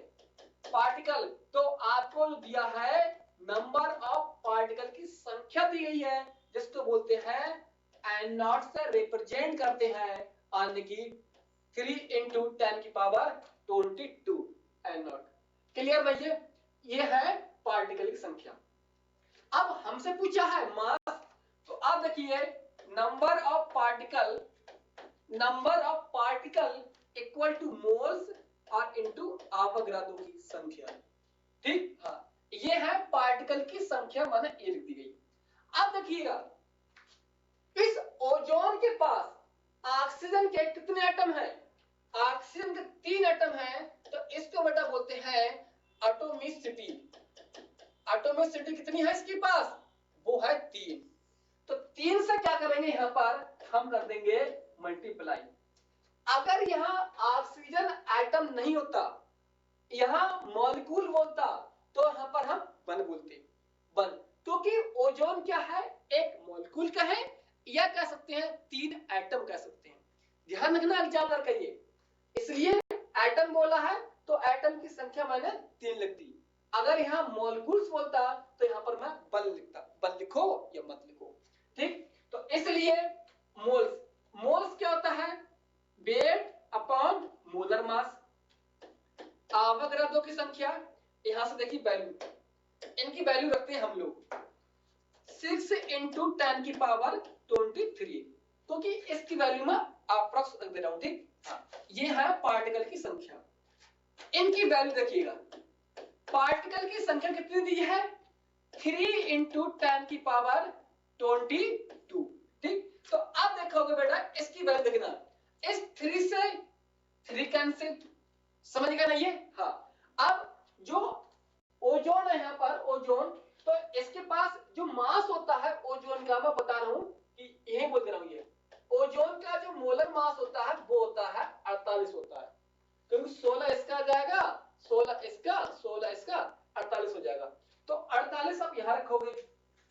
S1: पार्टिकल। तो आपको जो दिया है नंबर ऑफ पार्टिकल की संख्या दी गई है, जिसको बोलते हैं एन नॉट से रिप्रेजेंट करते हैं, यानी कि 3 into 10 की पावर 22 एन नॉट। क्लियर भैया? ये है पार्टिकल की संख्या। अब हमसे पूछा है मास, तो अब देखिए number of particle equal two moles और इनटू आवागाद्रो की संख्या। ठीक, हाँ, ये है पार्टिकल की संख्या, मैंने ये लिख दी गई। अब देखिएगा इस ओजोन के पास ऑक्सीजन के कितने एटम हैं, ऑक्सीजन के 3 एटम हैं, तो इसको बेटा बोलते हैं एटॉमिसिटी। एटॉमिसिटी कितनी है इसके पास, वो है 3। तो 3 से क्या करेंगे, यहां पर हम कर देंगे मल्टीप्लाई। अगर यहां ऑक्सीजन एटम नहीं होता, यहां मॉलिक्यूल बोलता, तो यहां पर हम वन बोलते, वन, क्योंकि ओजोन क्या है, एक मॉलिक्यूल का है, या कह सकते हैं 3 एटम कह सकते हैं। ध्यान रखना एग्जामिनर का ये, इसलिए एटम बोला है तो एटम की संख्या मैंने 3 लिख दी। अगर यहां मॉलिक्यूल्स बोलता तो यहां पर मैं वन लिखता, वन लिखो या मत लिखो। ठीक, तो इसलिए मोल्स, मोल्स क्या होता है, वेट अपॉन मोलर मास। आवागाद्रो की संख्या, यहां से देखिए वैल्यू, इनकी वैल्यू रखते हैं हम लोग 6 into 10 की पावर 23, क्योंकि इसकी वैल्यू में अप्रॉक्स रख दे रहा हूं। ठीक, ये है पार्टिकल की संख्या। इनकी वैल्यू देखिएगा, पार्टिकल की संख्या कितनी दी है, 3 into 10 की पावर 22। ठीक, तो अब देखोगे बेटा इसकी वैल्यू देखना, इस 3 से 3 कैंसिल, समझ गए ना ये? हाँ, अब जो ओजोन है यहां पर, ओजोन, तो इसके पास जो मास होता है ओजोन का, मैं बता रहा हूं कि यही बोल दे रहा हूं, ये ओजोन का जो मोलर मास होता है वो होता है 48 होता है, क्योंकि 16 इसका आ जाएगा, 16 इसका, 16 इसका, 48 हो जाएगा। तो 48 आप यहां रखोगे।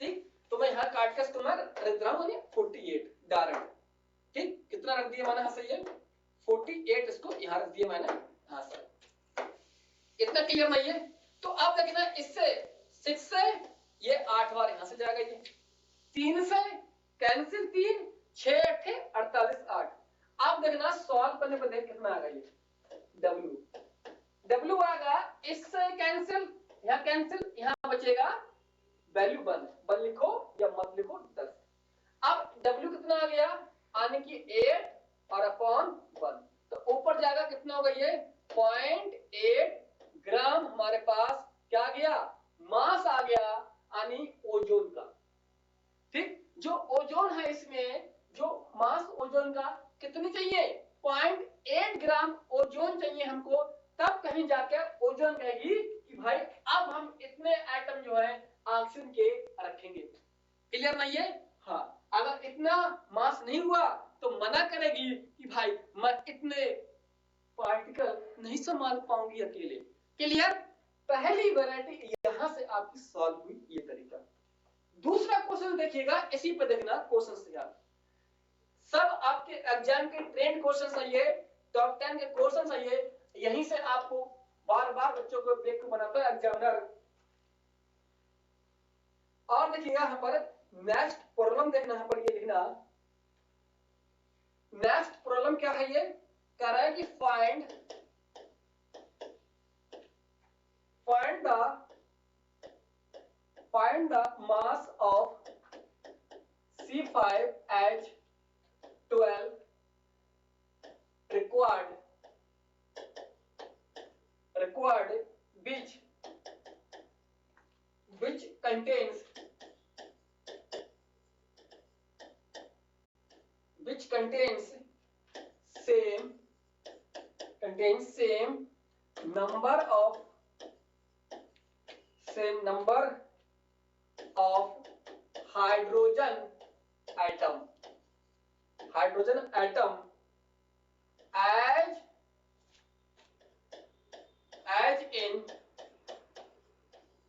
S1: ठीक, तो मैं यहाँ काट के इसको मैं रख रहा हूँ 48 डायरेक्ट। ठीक, कितना रख दिया मैंने यहाँ से ये 48 इसको यहाँ रख दिया मैंने यहाँ से। इतना क्लियर नहीं है? तो अब देखना इससे 6 से ये 8 बार यहाँ से जाएगा, ये 3 से कैंसिल 3 6 8 48 8। अब देखना सॉल्व करने पर देख कितना आएगा ये W आएगा, इससे कैंसिल यहाँ कैंसिल, यहाँ बचेगा वैल्यू 1 लिखो या मत लिखो 10। अब W कितना आ गया आने की 8 और अपॉन 1, तो ऊपर जाएगा कितना होगा ये 0.8 ग्राम हमारे पास क्या आ गया मास आ गया यानी ओजोन का। ठीक, जो ओजोन है इसमें जो मास ओजोन का कितनी चाहिए 0.8 ग्राम ओजोन चाहिए हमको, तब कहीं जाकर ओजोन कहेगी कि भाई अब हम इतने एटम जो है ऑक्सीजन के रखेंगे। क्लियर नहीं है? हाँ, अगर इतना मास नहीं हुआ तो मना करेगी कि भाई मैं इतने पार्टिकल नहीं संभाल पाऊंगी अकेले। क्लियर? पहली वैरायटी यहां से आपकी सॉल्व हुई ये तरीका। दूसरा क्वेश्चन देखिएगा, इसी पे देखना क्वेश्चन से यार सब आपके एग्जाम के ट्रेंड क्वेश्चन है, ये टॉप 10 के क्वेश्चन है, ये यहीं से आपको बार बार बच्चों को बेवकूफ बनाता है एग्जामिनर। और देखिएगा यहाँ पर नेक्स्ट प्रॉब्लम देखना, यहाँ पर ये लिखना नेक्स्ट प्रॉब्लम क्या है, ये कह रहा है कि find the mass of C5H12 required which contains same number of hydrogen atom as in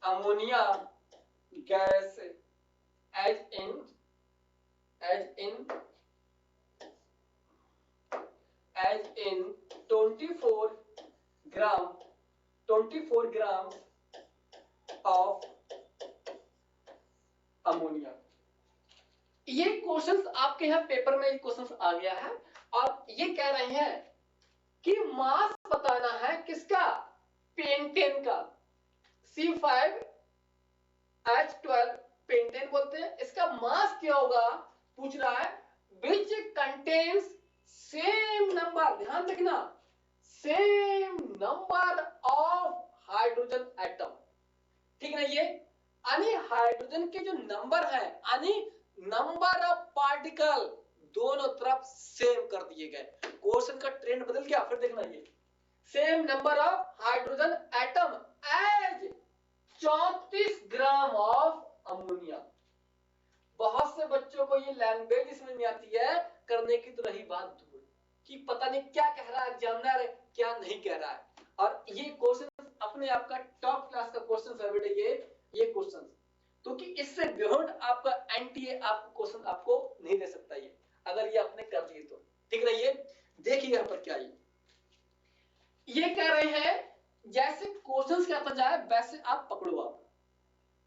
S1: ammonia gas, as in 24 grams of ammonia. ये क्वेश्चंस आपके यहाँ पेपर में क्वेश्चंस आ गया है और ये कह रहे हैं कि मास बताना है किसका पेंटेन का, C5H12 पेंटेन बोलते हैं, इसका मास क्या होगा पूछ रहा है, which contains same number, ध्यान देखना same number of hydrogen atom. ठीक है, ये यानी हाइड्रोजन के जो नंबर है यानी नंबर ऑफ पार्टिकल दोनों तरफ सेम कर दिए गए। क्वेश्चन का ट्रेंड बदल गया, फिर देखना ये same number of hydrogen atom as 34 gram of ammonia. बहुत से बच्चों को ये लैंग्वेज समझ नहीं आती है, करने की तो रही बात दूर कि पता नहीं क्या कह रहा है एग्जामिनर क्या नहीं कह रहा है। और ये क्वेश्चन अपने आप का टॉप क्लास का क्वेश्चन है बेटा, ये क्वेश्चन, क्योंकि इससे बियॉन्ड आपका एनटीए आपको क्वेश्चन आपको नहीं दे सकता ये, अगर ये आपने कर दिए तो। ठीक रहिए, देखिए यहाँ पर क्या ये कह रहे हैं जैसे क्वेश्चंस क्या आता जाए वैसे आप पकड़ो। आप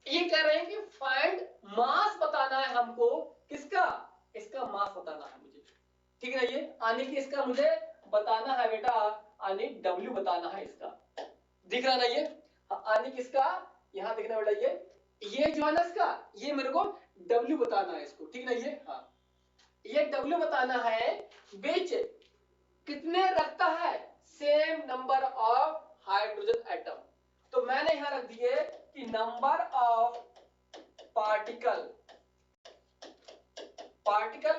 S1: ये कह रहे हैं कि फाइंड मास बताना है हमको, किसका, इसका मास बताना है मुझे। ठीक है, ये आने की इसका मुझे बताना है बेटा, आने W बताना है इसका। दिख रहा ना ये आने किसका, यहां देखना बेटा ये जो है ना इसका, ये मेरे को W बताना है इसको। ठीक है ये, हाँ ये W बताना है which कितने रखता है same number of hydrogen atom. तो मैंने यहां रख दिए कि नंबर ऑफ पार्टिकल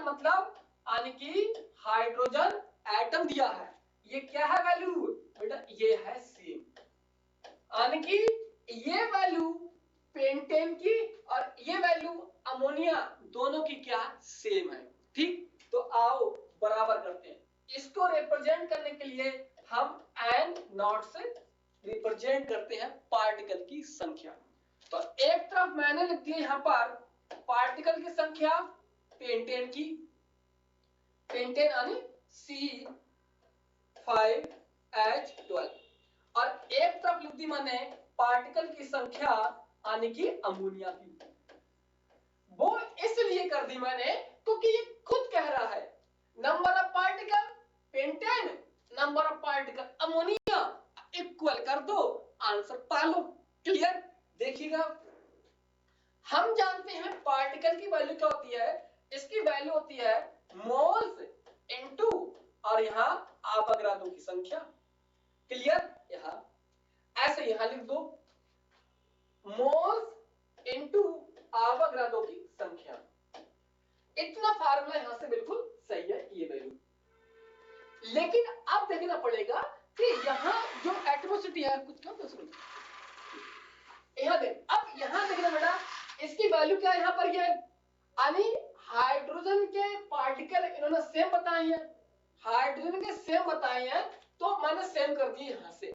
S1: मतलब यानी कि हाइड्रोजन एटम दिया है, ये क्या है वैल्यू बेटा, ये है सेम, यानी कि ये वैल्यू पेंटेन की और ये वैल्यू अमोनिया दोनों की क्या सेम है। ठीक, तो आओ बराबर करते हैं। इसको रिप्रेजेंट करने के लिए हम n नॉट से रिप्रेजेंट करते हैं पार्टिकल की संख्या। तो एक तरफ मैंने लिख दिया यहां पर पार्टिकल की संख्या पेंटेन की, पेंटेन यानी C5H12, और एक तरफ लिख दी मैंने पार्टिकल की संख्या यानी कि अमोनिया की। वो इसलिए कर दी मैंने क्योंकि ये खुद कह रहा है number of particle pentane, number of particle ammonia equal कर दो, आंसर पा लो। क्लियर? देखिएगा, हम जानते हैं पार्टिकल की वैल्यू क्या होती है, इसकी वैल्यू होती है मोल्स इनटू और यहां आवागाद्रो की संख्या। क्लियर? यहां ऐसे यहां लिख दो मोल्स इनटू आवागाद्रो की संख्या। इतना फार्मूला यहां से बिल्कुल सही है ये वैल्यू। लेकिन अब देखना पड़ेगा कि यहां जो एटमॉस्फेयर है कुछ कम तो यहां देख, अब यहां देखना बेटा इसकी वैल्यू क्या है यहां पर, ये यानी हाइड्रोजन के पार्टिकल इन्होंने सेम बताए हैं, हाइड्रोजन के सेम बताए हैं तो मैंने सेम कर दिए यहां से।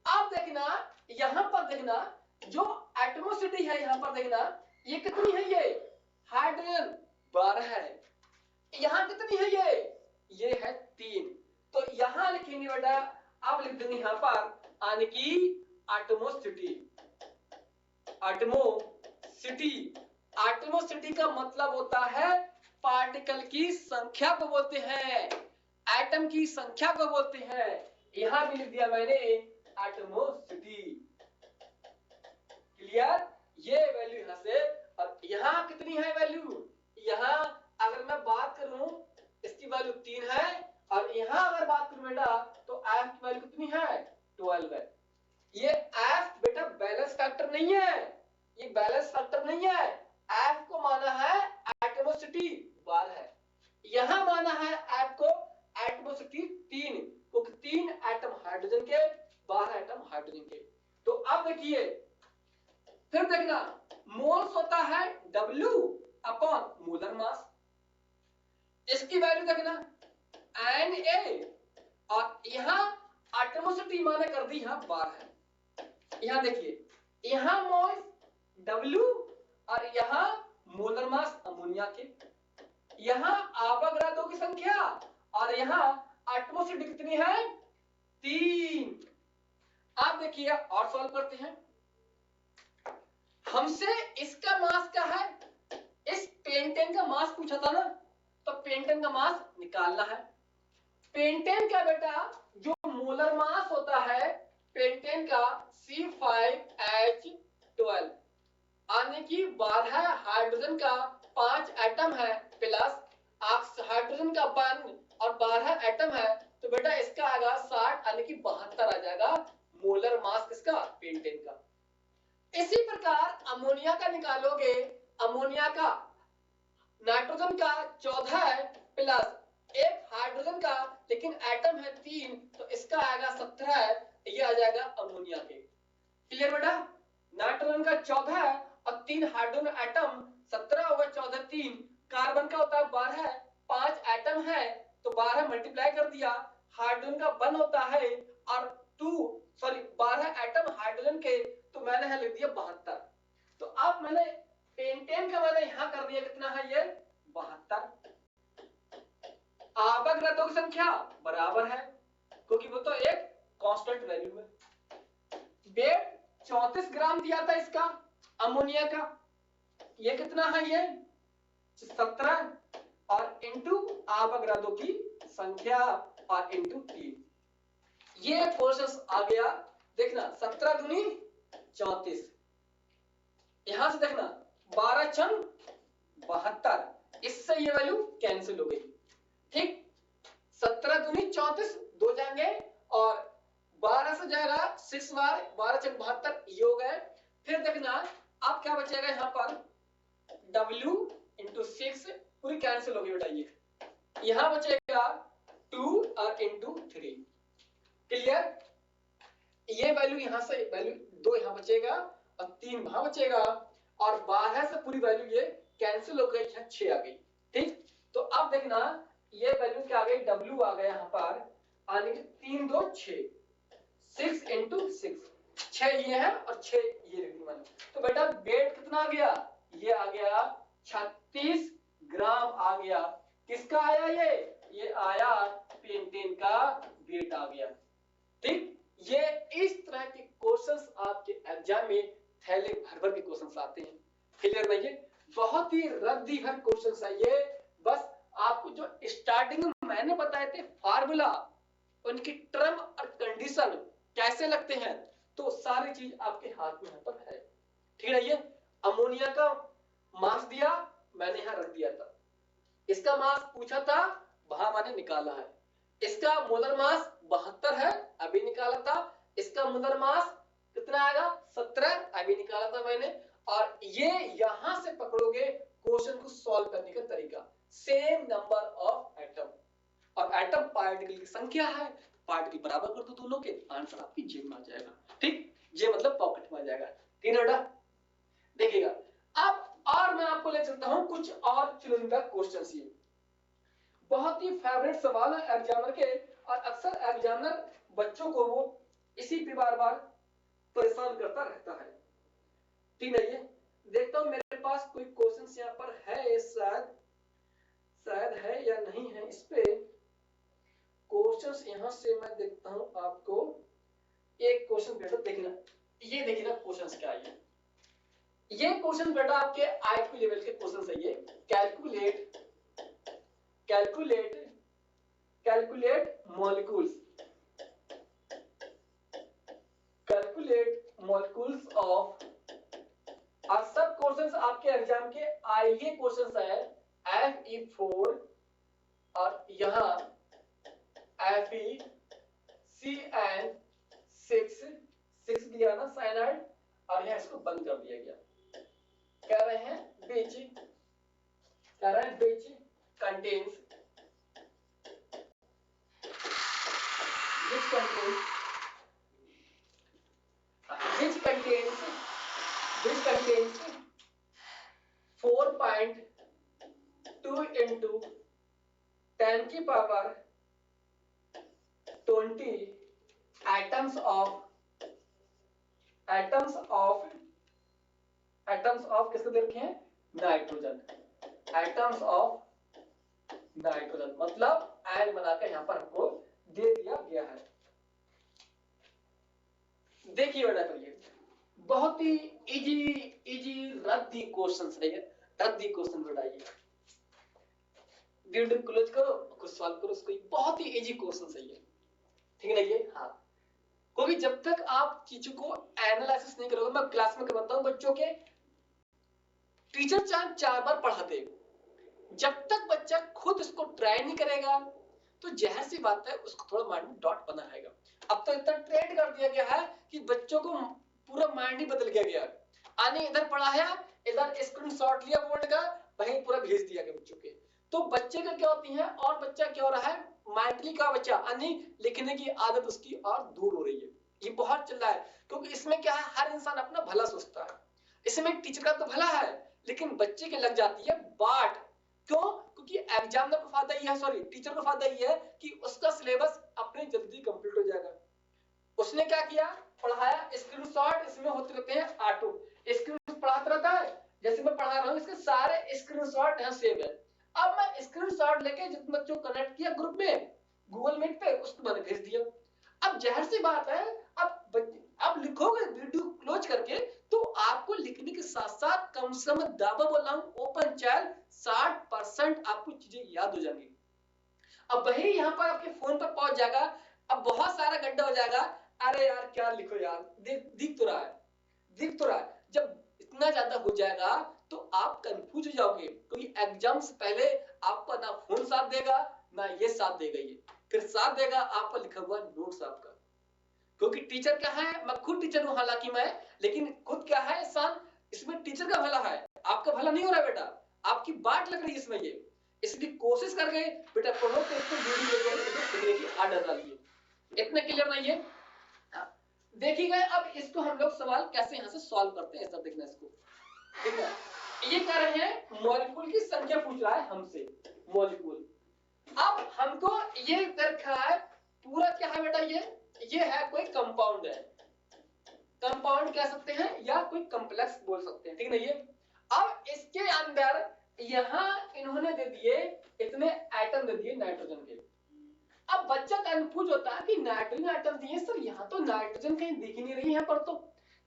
S1: अब देखना यहां पर देखना जो एटमॉस्फेयर है यहां पर देखना ये कितनी है, ये हाइड्रोजन 12 है, यहां कितनी है ये है 3। तो यहां लिखेंगे बेटा, अब लिख देंगे यहां पर यानी कि एटमॉस्फेयर, एटमॉस्फेयर का मतलब होता है पार्टिकल की संख्या को बोलते हैं, एटम की संख्या को बोलते हैं। यहां भी लिख दिया मैंने एटमॉस्फेयर। क्लियर? ये वैल्यू यहां से, और यहां कितनी है वैल्यू, यहां अगर मैं बात करूं इसकी वैल्यू 3 है, और यहां अगर बात करूं बेटा तो f की वैल्यू कितनी है 12 है। ये f बेटा बैलेंस फैक्टर नहीं है, ये बैलेंस फैक्टर नहीं है, f को माना है एटमॉस्फेयर 12 है, यहां माना है f को एटमॉस्फेयर 3, क्योंकि 3 एटम हाइड्रोजन के 12 एटम हाइड्रोजन के। तो अब देखिए फिर देखना मोल्स होता है W अपॉन मोलर मास, इसकी वैल्यू देखना Na, और यहां एटमॉस्फेयर माने कर दी यहां 12 है। यहां देखिए यहां मोल्स W और यहां मोलर मास अमोनिया के, यहां आवागाद्रो की संख्या और यहां एटमॉस्फेयर कितनी है 3। आप देखिए और सॉल्व करते हैं, हमसे इसका मास क्या है, इस पेंटेन का मास पूछा था ना, तो पेंटेन का मास निकालना है। पेंटेन का बेटा जो मोलर मास होता है पेंटेन का C5H12 यानी कि 12 हाइड्रोजन का 5 एटम है प्लस हाइड्रोजन का 1 और 12 एटम है, तो बेटा इसका आएगा 60 यानी कि 72 आ जाएगा मोलर मास किसका, पेंटेन का। इसी प्रकार अमोनिया का निकालोगे, अमोनिया का नाइट्रोजन का 14 है प्लस एक हाइड्रोजन का लेकिन एटम है 3, तो इसका आएगा 17 है, ये आ जाएगा अमोनिया के। क्लियर बेटा? नाइट्रोजन का 14 है और 3 हाइड्रोजन एटम 17 होगा, 14 3, कार्बन का होता है 12, 5 एटम है तो 12 मल्टीप्लाई कर दिया, हाइड्रोजन का 1 होता है और 12 एटम हाइड्रोजन के, तो मैंने यहां लिख दिया 72। तो अब मैंने पेंटेन का मैंने यहां कर दिया कितना है ये 72। आवागाद्रो की संख्या बराबर है क्योंकि वो तो एक कांस्टेंट वैल्यू है। वेट 34 ग्राम दिया था इसका अमोनिया का, ये कितना है ये 17 और इनटू आवागाद्रो की संख्या और इनटू 3, ये प्रोसेस आ गया। देखना 17 दूनी 34, यहां से देखना 12 छंग 72, इससे ये वैल्यू कैंसिल हो गई। ठीक, 17 दूनी 34 दो जाएंगे और 12 से जाएगा 6 बार, 12 छंग 72 ये हो गए। फिर देखना अब क्या बचेगा यहां पर W इंटू 6 पूरी कैंसिल होगी बेटा, ये यहां बचेगा 2 और इंटू 3। क्लियर? ये वैल्यू यहां से वैल्यू 2 यहां बचेगा और 3 वहां बचेगा और 12 से पूरी वैल्यू ये कैंसिल हो गई, 6 आ गई। ठीक, तो अब देखना ये वैल्यू क्या आ गई, W आ गया यहां पर, आने की 3 2 6, 6 इंटू 6, 6 ये है और 6 ये लिख दी मैंने। तो बेटा वेट कितना आ गया, ये आ गया 36 ग्राम आ गया। किसका आया ये आया पेंटेन का वेट आ गया। ठीक, ये इस तरह के क्वेश्चंस आपके एग्जाम में थैले भर भर के क्वेश्चंस आते हैं। क्लियर नहीं है? बहुत ही रद्दी भर क्वेश्चंस है ये। बस आपको जो स्टार्टिंग में मैंने बताए थे फार्मूला, उनकी टर्म और कंडीशन कैसे लगते हैं, तो सारी चीज आपके हाथ में यहाँ पर है। ठीक है? ये अमोनिया का मास दिया, मैंने यहाँ रख दिया था। इसका मास पूछा था, वहां मैंने निकाला है। इसका मोलर मास 72 है, अभी निकाला था। इसका मोलर मास कितना आएगा 17, अभी निकाला था मैंने। और ये यहां से पकड़ोगे क्वेश्चन को सॉल्व करने का तरीका, सेम नंबर ऑफ एटम, और एटम पार्टिकल की संख्या है, पार्टिकल बराबर कर दो दोनों के, आंसर आपकी जेब में आ जाएगा। ठीक, जे मतलब पॉकेट में आ जाएगा। ठीक है बेटा? देखिएगा अब, और मैं आपको ले चलता हूं कुछ और चुनिंदा क्वेश्चंस। ये बहुत ही फेवरेट सवाल है एग्जामिनर के, और अक्सर एग्जामिनर बच्चों को वो इसी पे बार बार परेशान करता रहता है। ठीक है? ये देखता हूं मेरे पास कोई क्वेश्चंस यहाँ पर है, शायद है या नहीं है। इस पे क्वेश्चंस यहां से मैं देखता हूं आपको। एक क्वेश्चन बेटा देखना, ये देखिए ना क्वेश्चंस क्या है। ये क्वेश्चन बेटा आपके आईक्यू लेवल के क्वेश्चंस है। ये कैलकुलेट मॉलिक्यूल्स ऑफ, और सब क्वेश्चंस आपके एग्जाम के आइए क्वेश्चंस है Fe4 और यहाँ FeCN6 दिया ना साइनाइड, और यहाँ इसको बंद कर दिया गया। कह रहे हैं which contains which contains 4.2 into 10 की पावर 20 atoms of किसको दे रखे हैं? नाइट्रोजन। एटम्स ऑफ नाइट्रोजन मतलब आयन बनाकर यहां पर हमको दे दिया गया है। देखिए बेटा, तो ये बहुत ही इजी रद्दी क्वेश्चन है। ये रद्दी क्वेश्चन बेटा, ये वीडियो क्लोज करो, कुछ सॉल्व करो उसको। बहुत ही इजी क्वेश्चन है ये। ठीक है ना? ये हाँ, क्योंकि जब तक आप चीजों को एनालिसिस नहीं करोगे, मैं क्लास में करवाता हूं बच्चों के, टीचर चाहे 4 बार पढ़ा दे, जब तक बच्चा खुद इसको ट्राई नहीं करेगा तो जहर सी बात है उसको थोड़ा माइंड में डॉट बना रहेगा। अब तो इतना ट्रेंड कर दिया गया है कि बच्चों को पूरा माइंड ही बदल गया है। आने इधर पढ़ाया, इधर स्क्रीनशॉट लिया बोर्ड का, वहीं पूरा भेज दिया गया बच्चों के। तो बच्चे का क्या होती है, और बच्चा क्या हो रहा है, माइंडली का बच्चा यानी लिखने की आदत उसकी और दूर हो रही है। ये बहुत चल रहा है, क्योंकि इसमें क्या है, हर इंसान अपना भला सोचता है। इसमें टीचर का तो भला है, लेकिन बच्चे के लग जाती है बाट। क्यों? क्योंकि एग्जामिनर को फायदा ये है, सॉरी टीचर को फायदा ये है कि उसका सिलेबस अपने जल्दी कंप्लीट हो जाएगा। उसने क्या किया, पढ़ाया, स्क्रीनशॉट इसमें होते रहते हैं ऑटो, स्क्रीन पढ़ाता रहता है। जैसे मैं पढ़ा रहा हूं, इसके सारे स्क्रीनशॉट यहां सेव है। अब मैं स्क्रीनशॉट लेके जितने बच्चों को कनेक्ट किया ग्रुप में गूगल मीट पे, उसको मैंने भेज दिया। अब जहर सी बात है, अब लिखोगे वीडियो क्लोज करके, तो आपको लिखने के साथ साथ कम से कम दावा बोल रहा हूं ओपन चैट 60% आपको चीजें याद हो जाएंगी। अब वही यहाँ पर आपके फोन पर पहुंच जाएगा, अब बहुत सारा गड्ढा हो जाएगा। अरे यार क्या लिखो यार, दिख तो रहा है। जब इतना ज्यादा हो जाएगा तो आप कंफ्यूज हो जाओगे, क्योंकि एग्जाम से पहले आपका ना फोन साथ देगा ना ये साथ देगा। ये फिर साथ देगा आपका लिखा हुआ नोट्स आपका, क्योंकि टीचर क्या है, मैं खुद टीचर हूं हालांकि मैं, लेकिन खुद क्या है इंसान, इसमें टीचर का भला है, आपका भला नहीं हो रहा बेटा, आपकी बात लग रही है इसमें। ये इसलिए कोशिश करके बेटा पढ़ो, तो इसको वीडियो लिखने की आदत डालिए। इतने क्लियर नहीं है? देखिएगा अब इसको हम लोग सवाल कैसे यहां से सॉल्व करते हैं, सब देखना इसको। ठीक है? ये कह रहे हैं मॉलिक्यूल की संख्या पूछ रहा है हमसे, मॉलिक्यूल। अब हमको ये रखा है पूरा क्या है बेटा, ये है कोई कंपाउंड है, कंपाउंड कह सकते हैं या कोई कॉम्प्लेक्स बोल सकते हैं। ठीक है? ये अब इसके अंदर यहाँ इन्होंने दे दिए इतने एटम दे दिए नाइट्रोजन के। अब बच्चा कंफ्यूज होता है कि नाइट्रोजन एटम दिए सर, यहाँ तो नाइट्रोजन कहीं दिख ही नहीं रही यहाँ पर।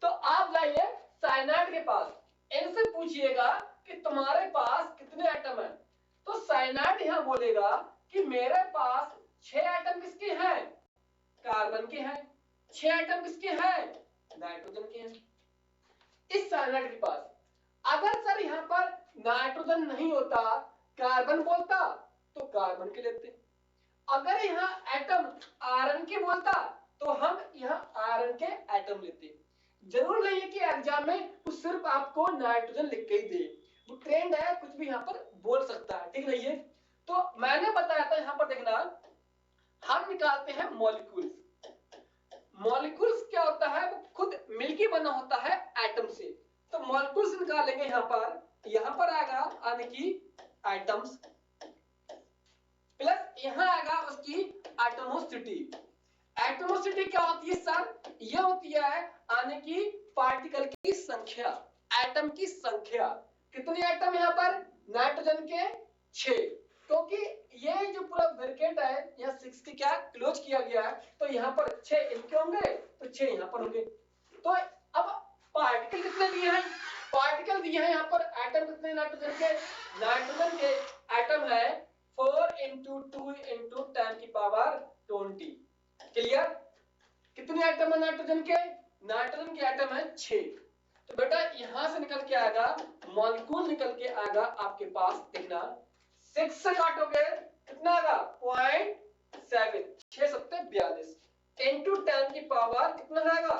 S1: तो आप जाइए साइनाइड के पास, इनसे पूछिएगा कि तुम्हारे पास कितने एटम है। तो साइनाइड यहाँ बोलेगा कि मेरे पास 6 एटम किसके हैं, कार्बन के हैं। 6 एटम किसके हैं, नाइट्रोजन के हैं। इस साइनाइड के पास अगर सर यहाँ पर नाइट्रोजन नहीं होता, कार्बन बोलता, तो कार्बन के लेते। अगर यहाँ एटम आयरन के बोलता तो हम यहाँ आयरन के एटम लेते। जरूर नहीं है कि एग्जाम में वो सिर्फ आपको नाइट्रोजन लिख के ही दे, वो ट्रेंड है, कुछ भी यहाँ पर बोल सकता है, ठीक नहीं है। तो मैंने बताया था यहाँ पर देखना, हम निकालते हैं मॉलिक्यूल्स। मॉलिक्यूल्स क्या होता है, वो खुद मिलके बना होता है एटम से। तो मॉलिक्यूल्स निकालेंगे यहाँ पर आएगा यानी कि एटम्स, प्लस यहाँ आएगा उसकी एटमोसिटी। एटमोसिटी क्या होती है सर, ये होती है आने की पार्टिकल की संख्या, एटम की संख्या। कितने एटम यहाँ पर, नाइट्रोजन के 6, क्योंकि ये जो पूरा ब्रैकेट है यहाँ 6 के क्या क्लोज किया गया है, तो यहाँ पर 6 इनके होंगे तो 6 यहाँ पर होंगे। तो अब पार्टिकल कितने दिए हैं, पार्टिकल दिए हैं यहाँ पर, एटम कितने नाइट्रोजन के, नाइट्रोजन के एटम है 4 into 2 into 10 की पावर 20। क्लियर, कितने एटम है नाइट्रोजन के, नाइट्रोजन के एटम है 6। तो बेटा यहां से निकल के आएगा, मॉलिक्यूल निकल के आएगा आपके पास, देखना 6 से काटोगे कितना आएगा 0.7, 6 सत्ते 42 इंटू 10 की पावर कितना आएगा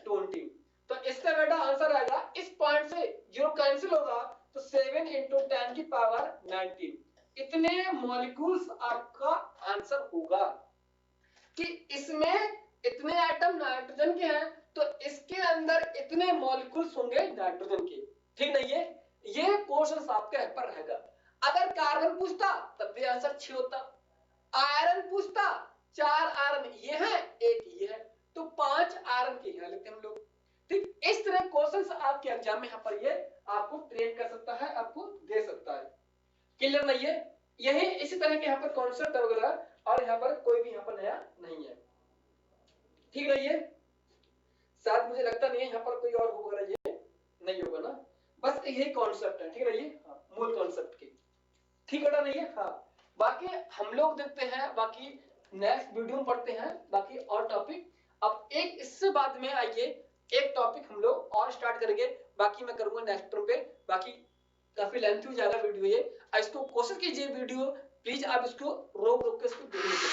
S1: 20। तो इसका बेटा आंसर आएगा, इस पॉइंट से 0 कैंसिल होगा तो 7 इंटू 10 की पावर 19, इतने मॉलिक्यूल्स आपका आंसर होगा। कि इसमें इतने एटम नाइट्रोजन के हैं तो इसके अंदर इतने मॉलिक्यूल्स होंगे नाइट्रोजन के, ठीक नहीं है। ये क्वेश्चन आपके यहाँ पर रहेगा। अगर कार्बन पूछता तब भी आंसर 6 होता, आयरन पूछता 4 आयरन ये है 1 ये है, तो 5 आयरन के यहाँ लेते हम लोग। ठीक, इस तरह क्वेश्चंस आपके एग्जाम में यहाँ पर ये आपको ट्रेन कर सकता है, आपको दे सकता है। क्लियर नहीं है, यही इसी तरह के यहाँ पर कॉन्सेप्ट वगैरह, और यहाँ पर कोई भी यहाँ पर नया नहीं है, ठीक नहीं है। शायद मुझे लगता नहीं है यहाँ पर कोई और होगा, ये नहीं होगा ना, बस यही कॉन्सेप्ट है, ठीक नहीं है, हाँ, मूल कॉन्सेप्ट की, ठीक है नहीं है। हाँ, बाकी हम लोग देखते हैं, बाकी नेक्स्ट वीडियो में पढ़ते हैं बाकी और टॉपिक। अब एक इससे बाद में आइए एक टॉपिक हम लोग और स्टार्ट करेंगे, बाकी मैं करूंगा नेक्स्ट टर्म पे, बाकी काफी लेंथी हो जाएगा वीडियो ये, इसको कोशिश कीजिए वीडियो प्लीज आप इसको रोक के इसको देखने के,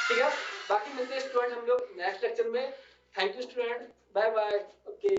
S1: ठीक है। बाकी मिलते हैं स्टूडेंट हम लोग नेक्स्ट लेक्चर में। Thank you student, bye bye, okay.